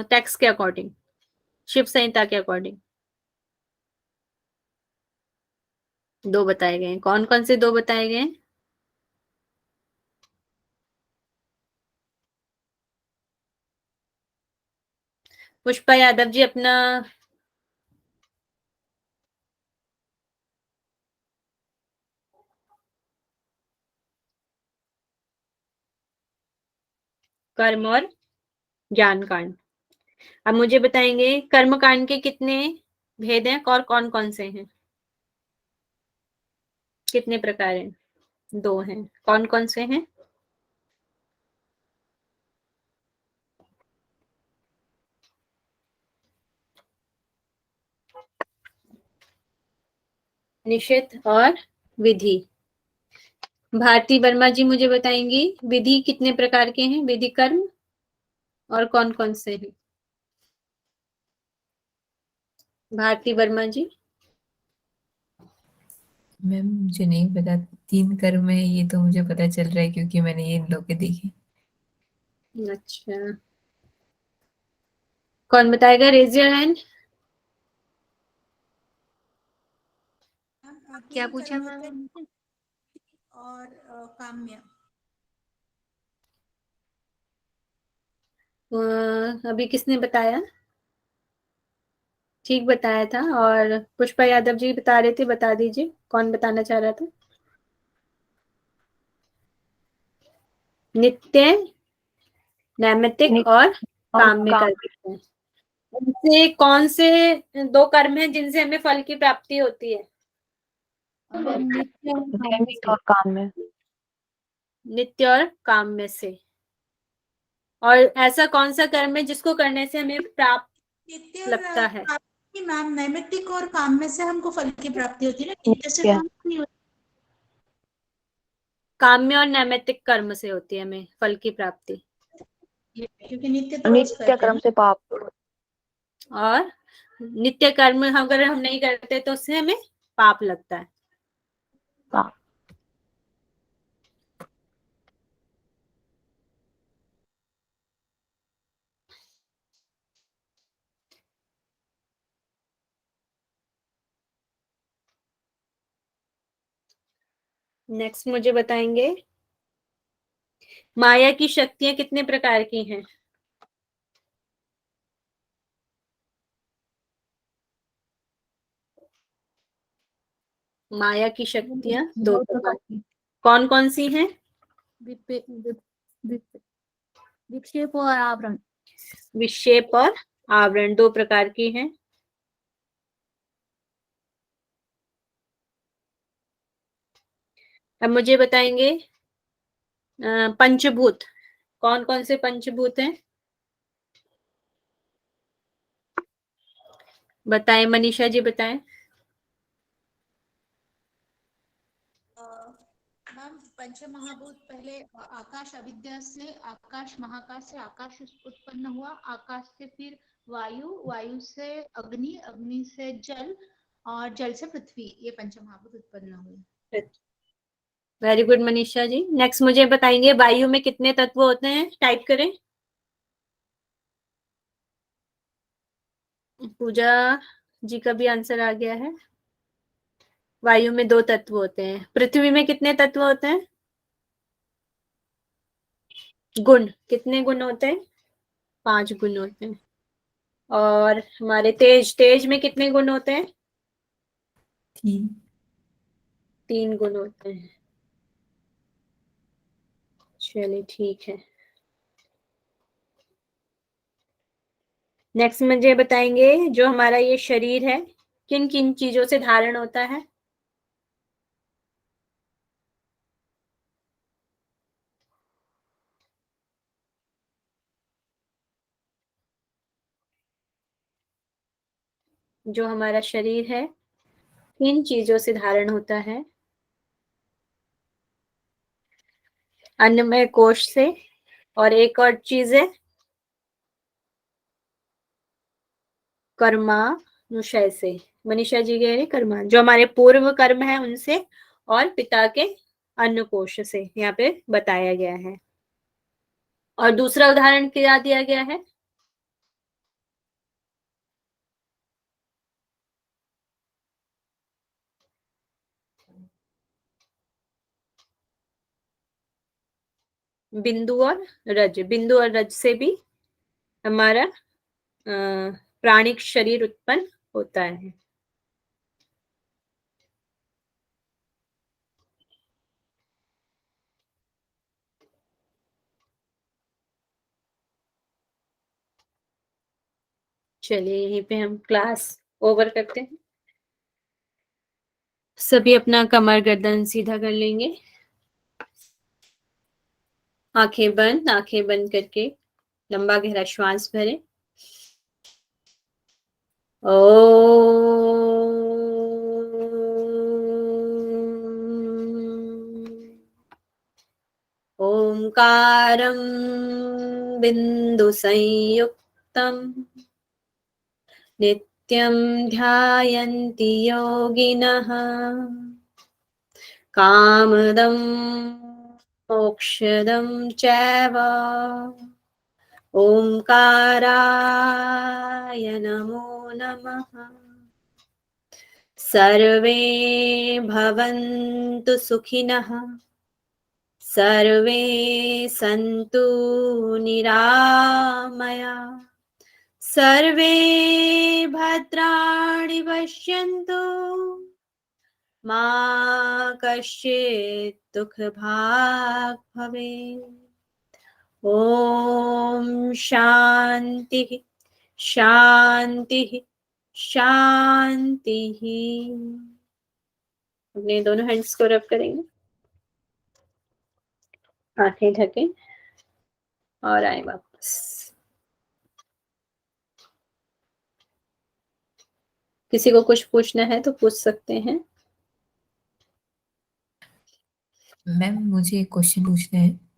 टेक्स्ट के अकॉर्डिंग, शिव संहिता के अकॉर्डिंग 2 बताए गए हैं। कौन कौन से 2 बताए गए हैं? पुष्पा यादव जी अपना कर्म और ज्ञान कांड। अब मुझे बताएंगे कर्म कांड के कितने भेद हैं और कौन कौन से हैं? कितने प्रकार हैं? 2 हैं। कौन कौन से हैं? निषेध और विधि। भारती वर्मा जी मुझे बताएंगी विधि कितने प्रकार के हैं, विधि कर्म, और कौन कौन से हैं? भारती वर्मा जी। मैम मुझे नहीं पता, 3 कर्म है ये तो मुझे पता चल रहा है क्योंकि मैंने ये इन लोग के देखे। अच्छा, कौन बताएगा? Raise your hand. क्या तीन पूछा कर्म होते हैं मैम? और काम्य। अभी किसने बताया? ठीक बताया था। और पुष्पा यादव जी बता रहे थे, बता दीजिए कौन बताना चाह रहा था। नित्य, नैमित्तिक और और काम में काम। कर सकते हैं। इनसे कौन से 2 कर्म हैं जिनसे हमें फल की प्राप्ति होती है? नित्य और काम दैविक से। और काम में। नित्य और काम में से। और ऐसा कौन सा कर्म है जिसको करने से हमें प्राप्त नित्य और लगता है? काम्य मैम, नैमित्तिक और काम में से हमको फल की प्राप्ति होती है ना, नित्य से नित्य। तो नहीं होती। काम्य और नैमित्तिक कर्म से होती है हमें फल की प्राप्ति। क्योंकि नित्य तो रोज नित्य करते हैं कर्म ना। से पाप। और नित्य कर्म अगर हम नहीं करते तो उससे हमें पाप लगता है। पाप। नेक्स्ट मुझे बताएंगे, माया की शक्तियां कितने प्रकार की हैं? माया की शक्तियां 2 प्रकार की, कौन कौन सी हैं? विक्षेप और आवरण। विक्षेप और आवरण 2 प्रकार की हैं। अब मुझे बताएंगे पंचभूत, कौन कौन से पंचभूत हैं? बताएं, मनीषा जी बताएं। मैम पंच महाभूत पहले आकाश, अविद्या से आकाश, महाकाश से आकाश उत्पन्न हुआ, आकाश से फिर वायु, वायु से अग्नि, अग्नि से जल और जल से पृथ्वी, ये पंच महाभूत उत्पन्न हुए। Very good Manisha ji. Next मुझे बताएंगे, वायु में कितने तत्व होते हैं? टाइप करें। पूजा जी का भी आंसर आ गया है। वायु में 2 तत्व होते हैं। पृथ्वी में कितने तत्व होते हैं? गुण, कितने गुण होते हैं? 5 गुण होते हैं। और हमारे तेज, तेज में कितने गुण होते हैं? 3। 3 गुण होते हैं। चलिए ठीक है। नेक्स्ट मुझे बताएंगे, जो हमारा ये शरीर है किन किन चीजों से धारण होता है? जो हमारा शरीर है किन चीजों से धारण होता है? अन्नमय कोश से, और एक और चीज है कर्मानुशय से। मनीषा जी कह रहे कर्मा, जो हमारे पूर्व कर्म है उनसे, और पिता के अन्न कोश से यहाँ पे बताया गया है। और दूसरा उदाहरण क्या दिया गया है? बिंदु और रज, बिंदु और रज से भी हमारा प्राणिक शरीर उत्पन्न होता है। चलिए यहीं पे हम क्लास ओवर करते हैं। सभी अपना कमर गर्दन सीधा कर लेंगे, आंखें बंद करके लंबा गहरा श्वास भरें। ओंकारं बिंदु संयुक्तम् नित्यं ध्यायन्ति योगिनः कामदं मोक्षदं चैव ओंकाराय नमो नमः। सर्वे भवन्तु सुखिनः, सर्वे सन्तु निरामया, सर्वे भद्राणि पश्यन्तु, मा कश्चित् दुःखभाग् भवेत्। ॐ शान्तिः शान्तिः शान्तिः। अपने दोनों हैंड्स को रब करेंगे, आंखें ढकें और आए वापस। किसी को कुछ पूछना है तो पूछ सकते हैं। मैम मुझे एक क्वेश्चन पूछना है।